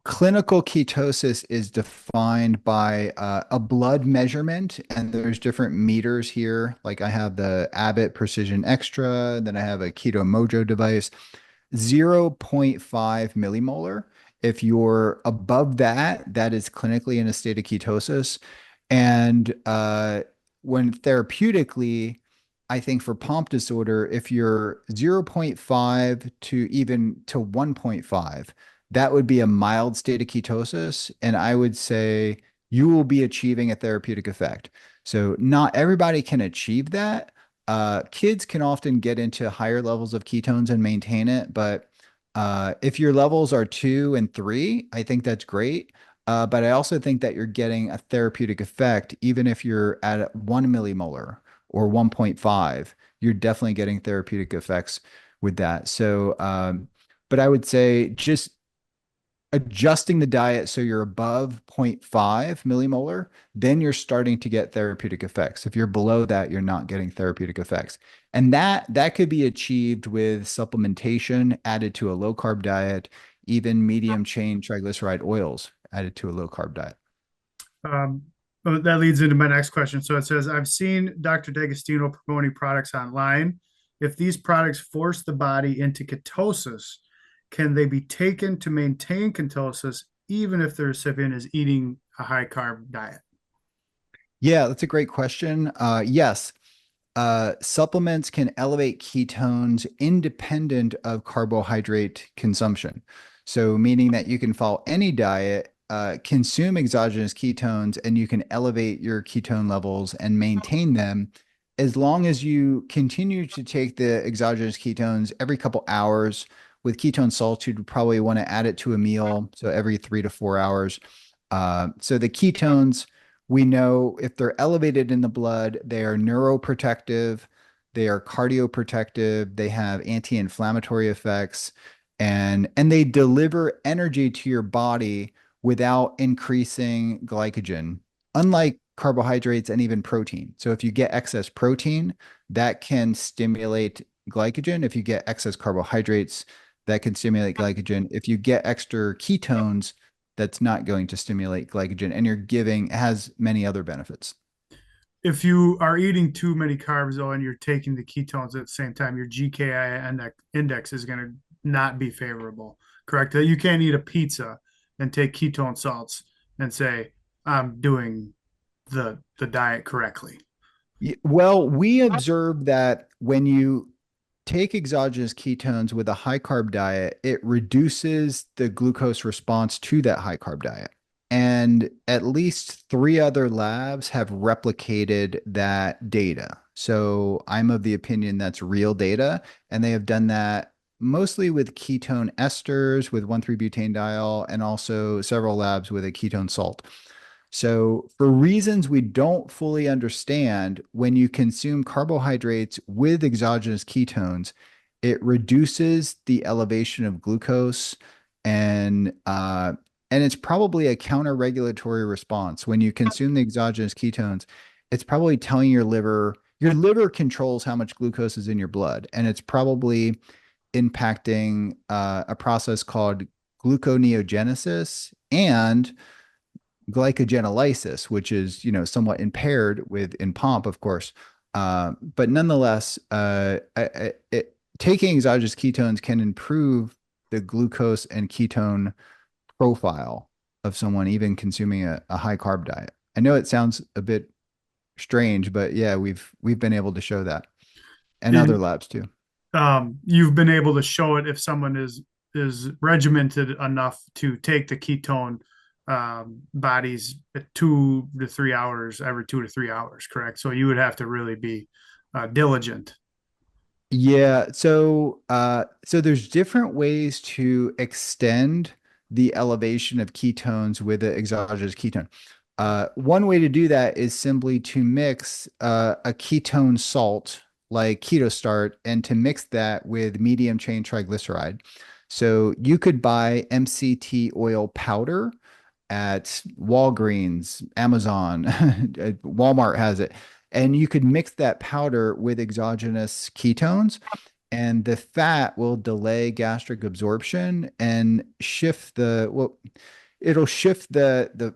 Clinical ketosis is defined by a blood measurement, and there's different meters here. Like I have the Abbott Precision Extra, then I have a Keto Mojo device. 0.5 millimolar. If you're above that, that is clinically in a state of ketosis. And when therapeutically, I think for Pompe disorder, if you're 0.5 to even to 1.5, that would be a mild state of ketosis. And I would say you will be achieving a therapeutic effect. So not everybody can achieve that. Kids can often get into higher levels of ketones and maintain it, but if your levels are 2 and 3, I think that's great. But I also think that you're getting a therapeutic effect, even if you're at 1 millimolar or 1.5, you're definitely getting therapeutic effects with that. So, but I would say just adjusting the diet so you're above 0.5 millimolar, then you're starting to get therapeutic effects. If you're below that, you're not getting therapeutic effects. And that could be achieved with supplementation added to a low carb diet, even medium chain triglyceride oils added to a low carb diet. That leads into my next question. So it says, I've seen Dr. D'Agostino promoting products online if these products force the body into ketosis, can they be taken to maintain ketosis even if the recipient is eating a high carb diet? Yeah, that's a great question. Yes, supplements can elevate ketones independent of carbohydrate consumption. So, meaning that you can follow any diet, consume exogenous ketones, and you can elevate your ketone levels and maintain them as long as you continue to take the exogenous ketones every couple hours. With ketone salts, you'd probably want to add it to a meal, so every 3 to 4 hours. So the ketones, we know if they're elevated in the blood, they are neuroprotective, they are cardioprotective, they have anti-inflammatory effects, and they deliver energy to your body without increasing glycogen, unlike carbohydrates and even protein. So if you get excess protein, that can stimulate glycogen. If you get excess carbohydrates, that can stimulate glycogen. If you get extra ketones, that's not going to stimulate glycogen, and you're giving, it has many other benefits. If you are eating too many carbs though and you're taking the ketones at the same time, your GKI index is going to not be favorable. Correct? You can't eat a pizza and take ketone salts and say I'm doing the diet correctly. Well, we observed that when you take exogenous ketones with a high carb diet, it reduces the glucose response to that high carb diet. And at least three other labs have replicated that data. So I'm of the opinion that's real data. And they have done that mostly with ketone esters, with 1,3-butanediol, and also several labs with a ketone salt. So, for reasons we don't fully understand, when you consume carbohydrates with exogenous ketones, it reduces the elevation of glucose, and and it's probably a counter-regulatory response. When you consume the exogenous ketones, it's probably telling your liver controls how much glucose is in your blood, and it's probably impacting a process called gluconeogenesis and glycogenolysis, which is, somewhat impaired with in Pompe, of course. But nonetheless, taking exogenous ketones can improve the glucose and ketone profile of someone, even consuming a high carb diet. I know it sounds a bit strange, but yeah, we've been able to show that, and other And labs too. you've been able to show it if someone is regimented enough to take the ketone bodies at 2 to 3 hours every 2 to 3 hours, correct? So you would have to really be diligent. Yeah, so there's different ways to extend the elevation of ketones with the exogenous ketone. One way to do that is simply to mix a ketone salt like KetoStart and to mix that with medium chain triglyceride. So you could buy MCT oil powder at Walgreens, Amazon, Walmart has it. And you could mix that powder with exogenous ketones, and the fat will delay gastric absorption and shift it'll shift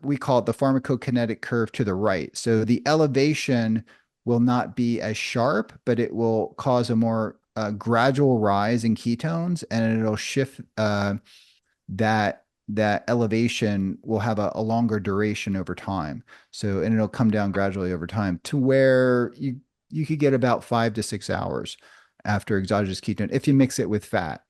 we call it the pharmacokinetic curve to the right. So the elevation will not be as sharp, but it will cause a more gradual rise in ketones, and it'll shift that elevation will have a longer duration over time. So, and it'll come down gradually over time to where you could get about 5 to 6 hours after exogenous ketone if you mix it with fat.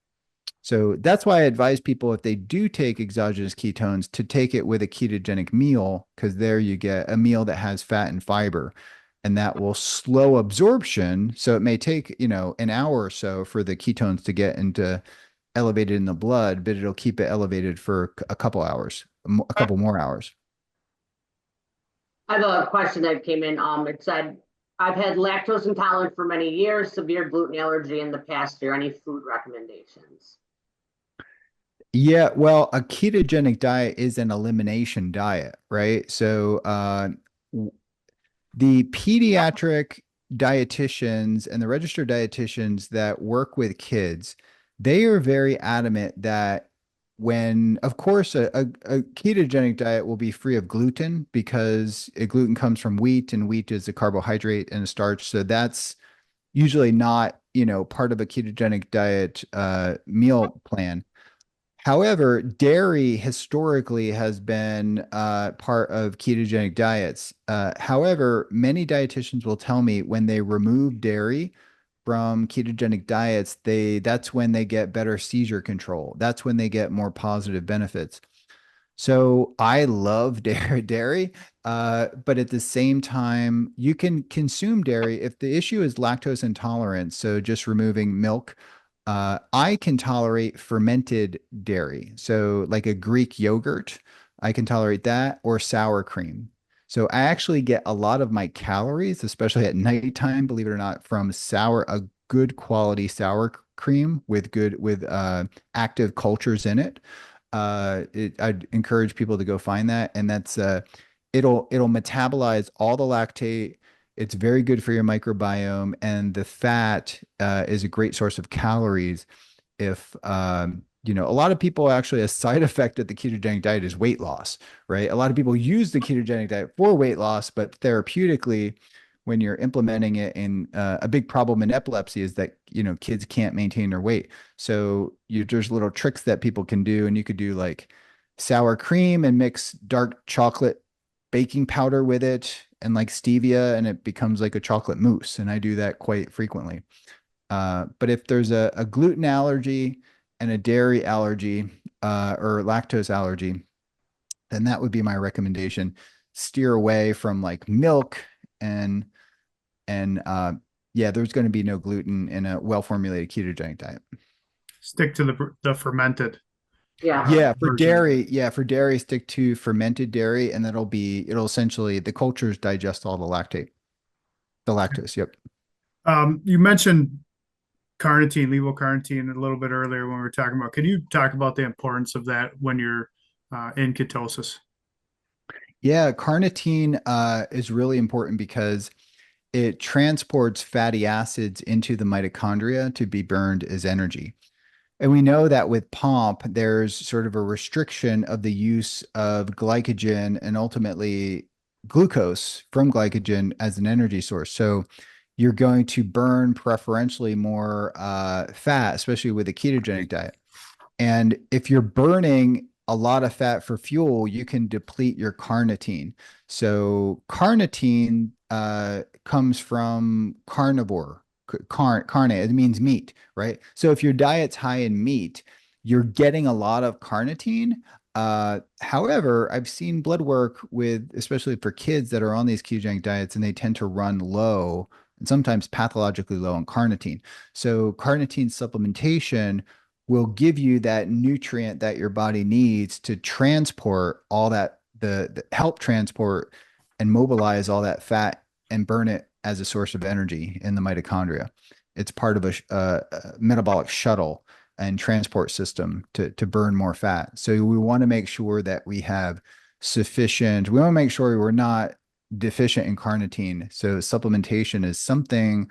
So that's why I advise people, if they do take exogenous ketones, to take it with a ketogenic meal, because there you get a meal that has fat and fiber, and that will slow absorption. So it may take, an hour or so for the ketones to get into elevated in the blood, but it'll keep it elevated for a couple hours, a couple more hours. I have a question that came in. It said, I've had lactose intolerance for many years, severe gluten allergy in the past year. Any food recommendations? Yeah, well, a ketogenic diet is an elimination diet, right? So the pediatric dietitians and the registered dietitians that work with kids, they are very adamant that of course, a ketogenic diet will be free of gluten, because gluten comes from wheat, and wheat is a carbohydrate and a starch. So usually not, part of a ketogenic diet meal plan. However, dairy historically has been part of ketogenic diets. However, many dietitians will tell me when they remove dairy from ketogenic diets, that's when they get better seizure control. That's when they get more positive benefits. So I love dairy, but at the same time, you can consume dairy if the issue is lactose intolerance. So just removing milk. I can tolerate fermented dairy. So like a Greek yogurt, I can tolerate that or sour cream. So I actually get a lot of my calories, especially at nighttime, believe it or not, from a good quality sour cream with active cultures in it. I'd encourage people to go find that, and it'll metabolize all the lactate. It's very good for your microbiome, and the fat is a great source of calories. If a lot of people actually, a side effect of the ketogenic diet is weight loss, right? A lot of people use the ketogenic diet for weight loss, but therapeutically, when you're implementing it in a big problem in epilepsy is that kids can't maintain their weight. So there's little tricks that people can do, and you could do like sour cream and mix dark chocolate baking powder with it and like stevia, and it becomes like a chocolate mousse. And I do that quite frequently. But if there's a gluten allergy and a dairy allergy or lactose allergy, then that would be my recommendation. Steer away from like milk and and yeah, there's going to be no gluten in a well-formulated ketogenic diet. Stick to the fermented Yeah. version. For dairy, stick to fermented dairy, and it'll essentially the cultures digest all the lactose. Yep. You mentioned carnitine, levocarnitine a little bit earlier when we were talking about. Can you talk about the importance of that when you're in ketosis? Yeah, carnitine is really important because it transports fatty acids into the mitochondria to be burned as energy. And we know that with Pompe, there's sort of a restriction of the use of glycogen and ultimately glucose from glycogen as an energy source. So you're going to burn preferentially more fat, especially with a ketogenic diet. And if you're burning a lot of fat for fuel, you can deplete your carnitine. So carnitine comes from carnivore, carne, it means meat, right? So if your diet's high in meat, you're getting a lot of carnitine. However, I've seen blood work with, especially for kids that are on these ketogenic diets, and they tend to run low and sometimes pathologically low on carnitine. So carnitine supplementation will give you that nutrient that your body needs to transport all that the help transport and mobilize all that fat and burn it as a source of energy in the mitochondria. It's part of a metabolic shuttle and transport system to burn more fat. So we want to make sure that we have sufficient, we want to make sure we're not deficient in carnitine. So supplementation is something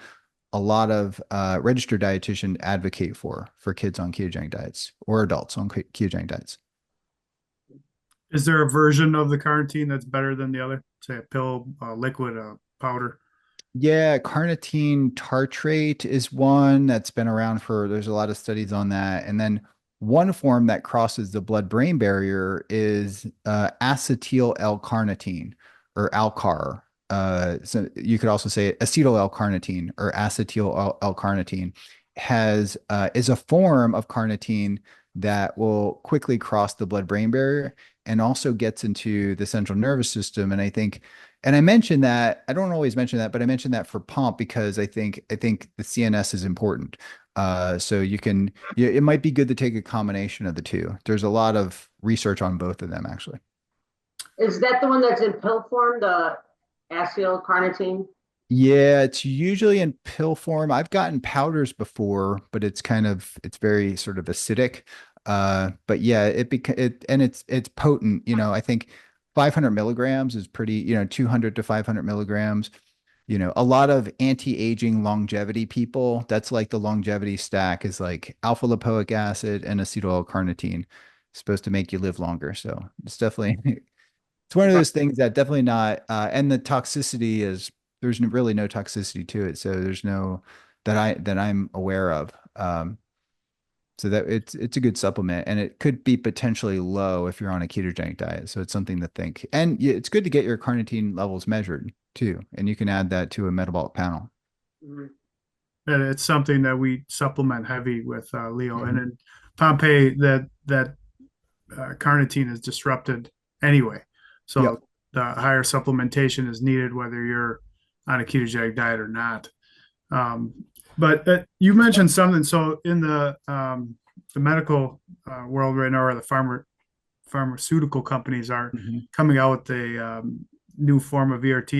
a lot of registered dietitians advocate for kids on ketogenic diets or adults on ketogenic diets. Is there a version of the carnitine that's better than the other? Say a pill, a liquid, a powder? Yeah, carnitine tartrate is one that's been around there's a lot of studies on that. And then one form that crosses the blood-brain barrier is acetyl L-carnitine or Alcar. So you could also say acetyl L-carnitine or acetyl L-carnitine is a form of carnitine that will quickly cross the blood-brain barrier and also gets into the central nervous system. And I think and I mentioned that I don't always mention that, but I mentioned that for Pomp because I think the CNS is important. So it might be good to take a combination of the two. There's a lot of research on both of them actually. Is that the one that's in pill form, the acylcarnitine? Yeah, it's usually in pill form. I've gotten powders before, but it's very sort of acidic. But yeah, it's potent. I think 500 milligrams is pretty, 200 to 500 milligrams. A lot of anti-aging longevity people, that's like the longevity stack is like alpha lipoic acid and acetyl L-carnitine, supposed to make you live longer. So it's definitely it's one of those things that definitely not, and the toxicity is there's really no toxicity to it. So there's that I'm aware of. So that it's a good supplement, and it could be potentially low if you're on a ketogenic diet. So it's something to think. And it's good to get your carnitine levels measured too, and you can add that to a metabolic panel. Mhm. And it's something that we supplement heavy with, Leo. And Mhm. in Pompe, that carnitine is disrupted anyway. So Yep. the higher supplementation is needed whether you're on a ketogenic diet or not. Um, but you mentioned something. So in the medical world right now, or the pharmaceutical companies are Mhm. coming out with a new form of ERT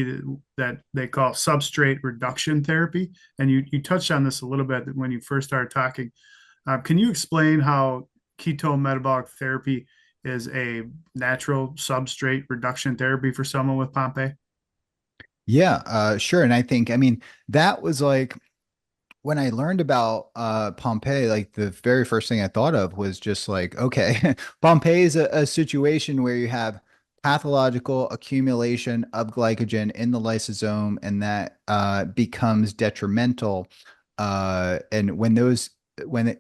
that they call substrate reduction therapy. And you touched on this a little bit when you first started talking. Can you explain how ketone metabolic therapy is a natural substrate reduction therapy for someone with Pompe? Yeah, sure. And I think, I mean, that was like when I learned about Pompeii, like the very first thing I thought of was just like, okay, Pompeii is a situation where you have pathological accumulation of glycogen in the lysosome, and that becomes detrimental. And when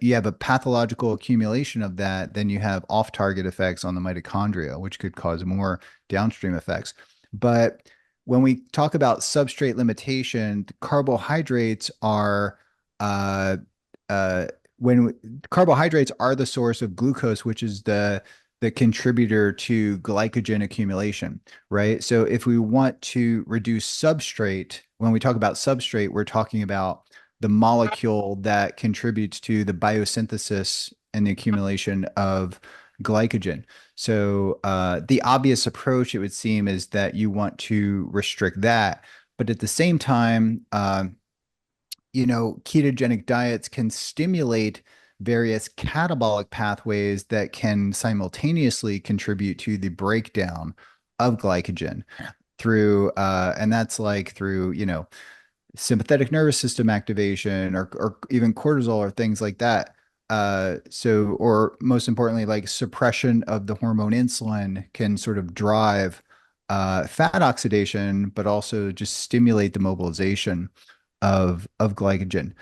you have a pathological accumulation of that, then you have off-target effects on the mitochondria, which could cause more downstream effects. But when we talk about substrate limitation, carbohydrates are uh, uh, when carbohydrates are the source of glucose, which is the contributor to glycogen accumulation, right? So if we want to reduce substrate, when we talk about substrate, we're talking about the molecule that contributes to the biosynthesis and the accumulation of glycogen. So the obvious approach, it would seem, is that you want to restrict that. But at the same time, ketogenic diets can stimulate various catabolic pathways that can simultaneously contribute to the breakdown of glycogen and that's like through, sympathetic nervous system activation or even cortisol or things like that. Or most importantly, like suppression of the hormone insulin can sort of drive fat oxidation, but also just stimulate the mobilization of glycogen.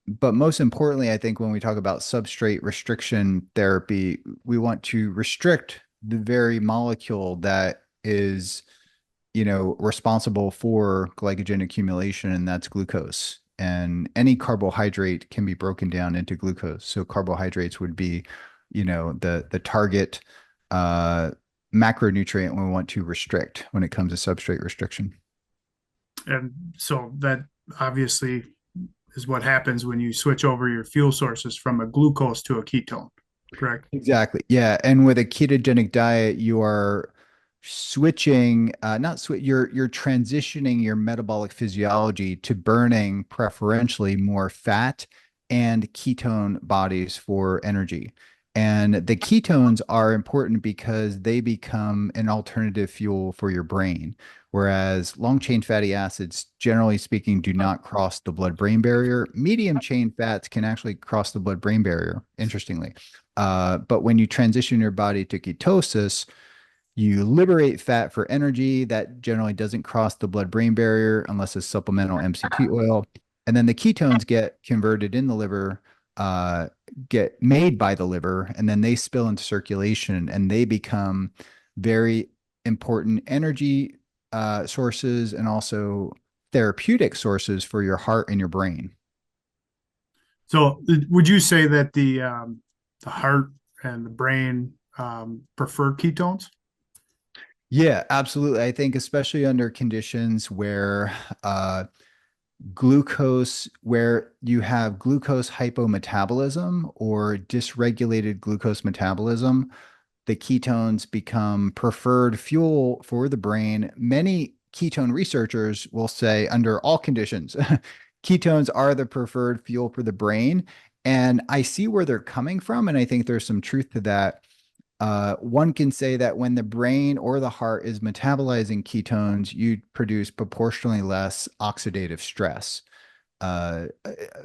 But most importantly, I think when we talk about substrate restriction therapy, we want to restrict the very molecule that is responsible for glycogen accumulation, and that's glucose. And any carbohydrate can be broken down into glucose. So carbohydrates would be, the target uh, macronutrient we want to restrict when it comes to substrate restriction. And so that obviously is what happens when you switch over your fuel sources from a glucose to a ketone, correct? Exactly. Yeah. And with a ketogenic diet, you are switching, not switch, you're transitioning your metabolic physiology to burning preferentially more fat and ketone bodies for energy. And the ketones are important because they become an alternative fuel for your brain. Whereas long chain fatty acids, generally speaking, do not cross the blood brain barrier. Medium chain fats can actually cross the blood brain barrier, interestingly. But when you transition your body to ketosis, you liberate fat for energy that generally doesn't cross the blood-brain barrier unless it's supplemental MCT oil. And then the ketones get converted in the liver, get made by the liver, and then they spill into circulation and they become very important energy sources and also therapeutic sources for your heart and your brain. So would you say that the heart and the brain prefer ketones? Yeah, absolutely. I think especially under conditions uh, where you have glucose hypometabolism or dysregulated glucose metabolism, the ketones become preferred fuel for the brain. Many ketone researchers will say, under all conditions, ketones are the preferred fuel for the brain. And I see where they're coming from. And I think there's some truth to that. One can say that when the brain or the heart is metabolizing ketones, you produce proportionally less oxidative stress.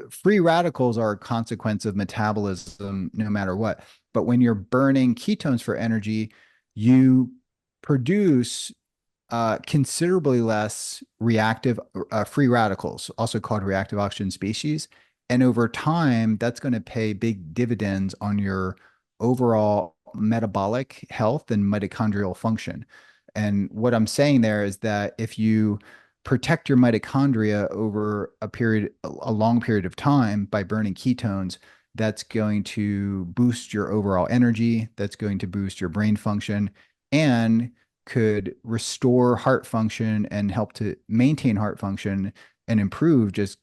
Free radicals are a consequence of metabolism no matter what. But when you're burning ketones for energy, you produce considerably less reactive free radicals, also called reactive oxygen species. And over time, that's going to pay big dividends on your overall metabolic health and mitochondrial function. And what I'm saying there is that if you protect your mitochondria over a long period of time by burning ketones, that's going to boost your overall energy, that's going to boost your brain function, and could restore heart function and help to maintain heart function and improve just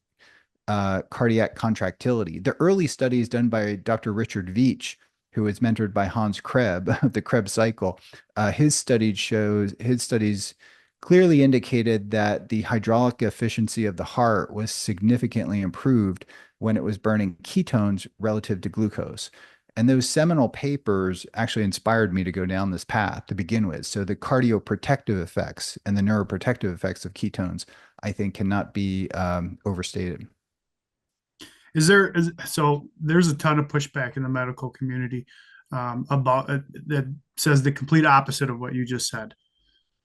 cardiac contractility. The early studies done by Dr. Richard Veech, who was mentored by Hans Krebs, the Krebs cycle, his studies clearly indicated that the hydraulic efficiency of the heart was significantly improved when it was burning ketones relative to glucose. And those seminal papers actually inspired me to go down this path to begin with. So the cardioprotective effects and the neuroprotective effects of ketones, I think, cannot be overstated. So there's a ton of pushback in the medical community about that says the complete opposite of what you just said.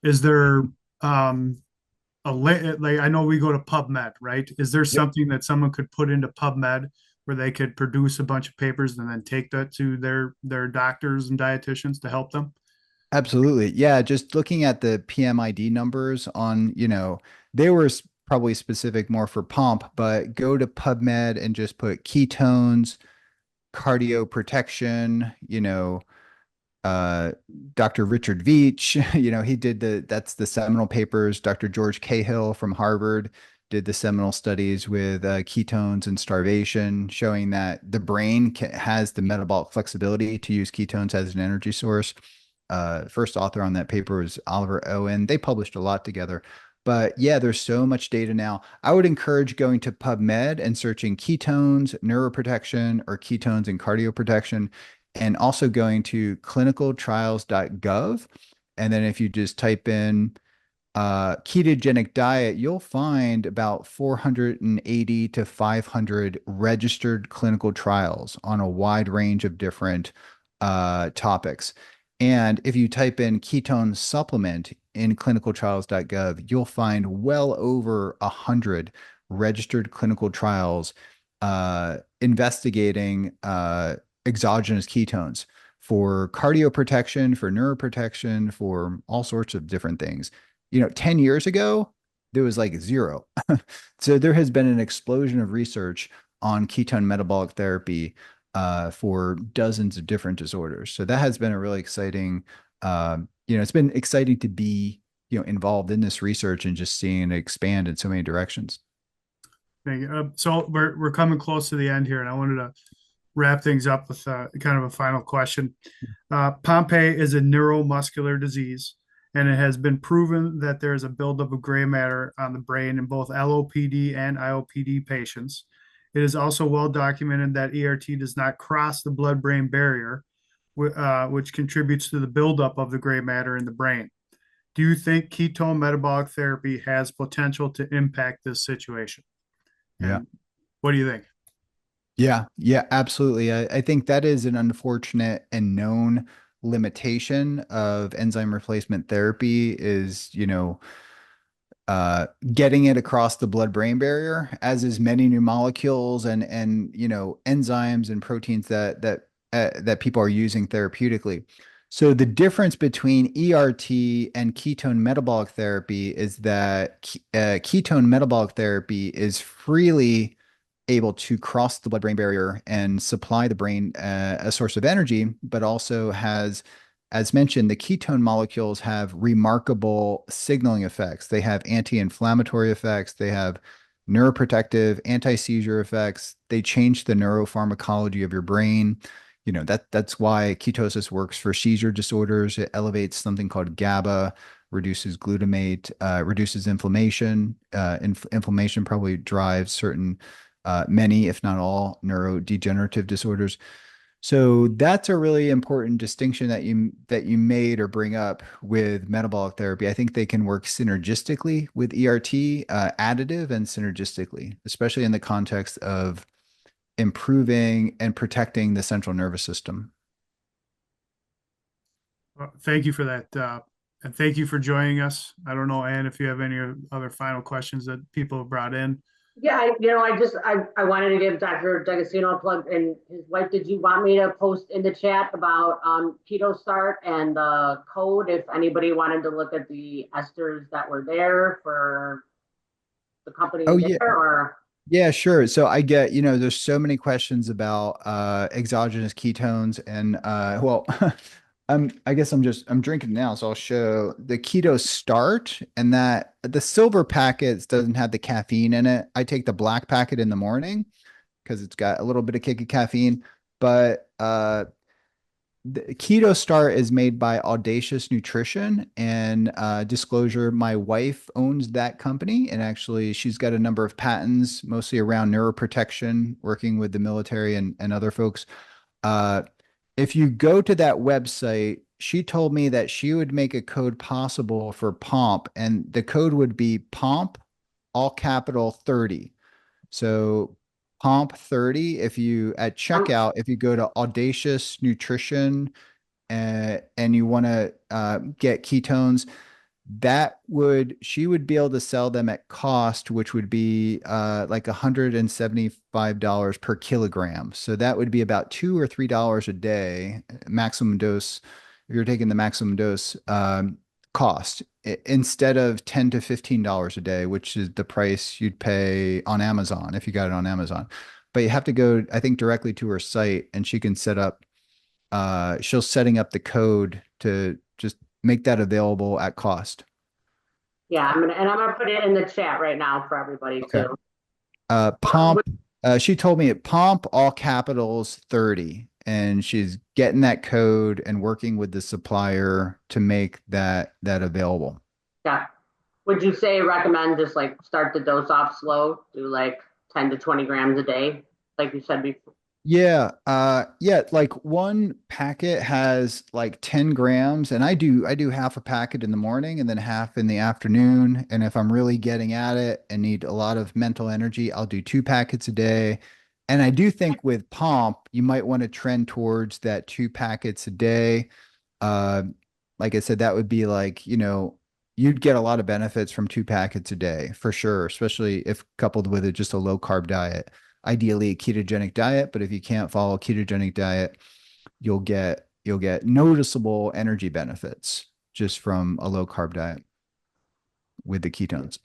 Is there like I know we go to PubMed, right? Is there Yep. something that someone could put into PubMed where they could produce a bunch of papers and then take that to their doctors and dietitians to help them? Absolutely. Yeah, just looking at the PMID numbers on, they were probably specific more for Pomp, but go to PubMed and just put ketones, cardio protection, uh, Dr. Richard Veech, he did that's the seminal papers. Dr. George Cahill from Harvard did the seminal studies with ketones and starvation, showing that the brain has the metabolic flexibility to use ketones as an energy source. First author on that paper was Oliver Owen. They published a lot together. But yeah, there's so much data now. I would encourage going to PubMed and searching ketones, neuroprotection, or ketones and cardioprotection, and also going to clinicaltrials.gov. And then if you just type in ketogenic diet, you'll find about 480 to 500 registered clinical trials on a wide range of different topics. And if you type in ketone supplement in clinicaltrials.gov, you'll find well over 100 registered clinical trials investigating exogenous ketones for cardioprotection, for neuroprotection, for all sorts of different things. 10 years ago, there was like zero. So there has been an explosion of research on ketone metabolic therapy for dozens of different disorders. So that has been a really exciting, it's been exciting to be, involved in this research and just seeing it expand in so many directions. Thank you. So we're coming close to the end here, and I wanted to wrap things up with kind of a final question. Pompe is a neuromuscular disease, and it has been proven that there is a buildup of gray matter on the brain in both LOPD and IOPD patients. It is also well documented that ERT does not cross the blood-brain barrier, which contributes to the buildup of the gray matter in the brain. Do you think ketone metabolic therapy has potential to impact this situation? Yeah. And what do you think? Yeah, absolutely. I think that is an unfortunate and known limitation of enzyme replacement therapy is, getting it across the blood-brain barrier, as is many new molecules and enzymes and proteins that people are using therapeutically. So the difference between ERT and ketone metabolic therapy is that ketone metabolic therapy is freely able to cross the blood-brain barrier and supply the brain a source of energy, but also has, as mentioned, the ketone molecules have remarkable signaling effects. They have anti-inflammatory effects. They have neuroprotective, anti-seizure effects. They change the neuropharmacology of your brain. That's why ketosis works for seizure disorders. It elevates something called GABA, reduces glutamate, reduces inflammation. Inflammation probably drives certain many, if not all, neurodegenerative disorders. So that's a really important distinction that you made or bring up with metabolic therapy. I think they can work synergistically with ERT, additive and synergistically, especially in the context of improving and protecting the central nervous system. Thank you for that And thank you for joining us. I don't know, Ann, if you have any other final questions that people have brought in. Yeah, I wanted to give Dr. D'Agostino a plug and his wife. Did you want me to post in the chat about Keto Start and the code if anybody wanted to look at the esters that were there for the company Oh yeah. there or? Yeah, sure. So I get, there's so many questions about exogenous ketones and well, I guess I'm drinking now, so I'll show the Keto Start and that the silver packets doesn't have the caffeine in it. I take the black packet in the morning because it's got a little bit of kick of caffeine, but the Keto Start is made by Audacious Nutrition and disclosure, my wife owns that company and actually she's got a number of patents, mostly around neuroprotection, working with the military and other folks. Uh, if you go to that website, she told me that she would make a code possible for Pomp, and the code would be Pomp, all capital 30. So Pomp 30, if you at Um, checkout, if you go to Audacious Nutrition and you want to get ketones, she would be able to sell them at cost, which would be like $175 per kilogram. So that would be about $2 or $3 a day, maximum dose. If you're taking the maximum dose cost instead of $10 to $15 a day, which is the price you'd pay on Amazon if you got it on Amazon. But you have to go, I think, directly to her site and she can set up she's setting up the code to just make that available at cost. yeah, I'm gonna put it in the chat right now for everybody Okay. too. Pomp, she told me Pomp, all capitals 30, and she's getting that code and working with the supplier to make that available. Yeah. Would you say recommend just like start the dose off slow, do like 10 to 20 grams a day, like you said before? Yeah, like one packet has like 10 grams, and I do half a packet in the morning and then half in the afternoon. And if I'm really getting at it and need a lot of mental energy, I'll do 2 packets a day. And I do think with Pomp, you might want to trend towards that 2 packets a day. Uh, like I said, that would be like, you'd get a lot of benefits from 2 packets a day for sure, especially if coupled with just a low carb diet, ideally a ketogenic diet. But if you can't follow a ketogenic diet, you'll get noticeable energy benefits just from a low carb diet with the ketones.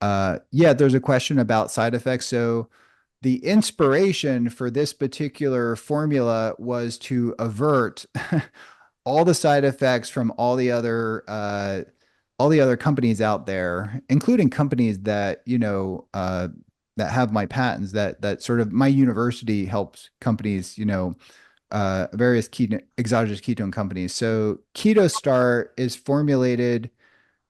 Yeah, there's a question about side effects. So the inspiration for this particular formula was to avert all the side effects from all the other companies out there, including companies that that have my patents. That sort of my university helps companies, various exogenous ketone companies. So Keto Start is formulated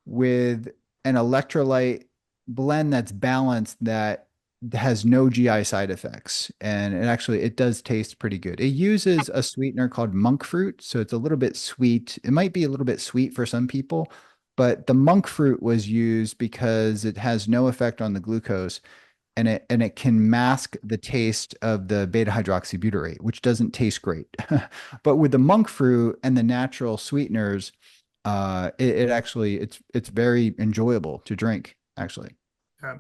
with an electrolyte blend that's balanced that has no GI side effects. And it does taste pretty good. It uses a sweetener called monk fruit. So it's a little bit sweet. It might be a little bit sweet for some people, but the monk fruit was used because it has no effect on the glucose and it can mask the taste of the beta hydroxybutyrate, which doesn't taste great. But with the monk fruit and the natural sweeteners, it's very enjoyable to drink, actually.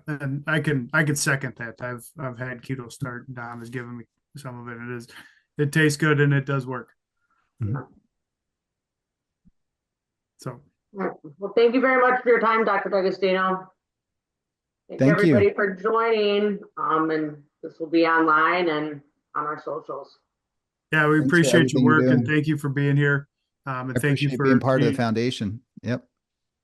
And I can second that. I've had Keto Start. Dom has given me some of it. It tastes good and it does work. Mhm. So Well, thank you very much for your time, Dr. D'Agostino. Thank you Thank you. everybody for joining. And this will be online and on our socials. yeah, we Thanks for appreciate your everything you work do. and thank you for being here. And I thank you appreciate being for part of the being foundation. Yep.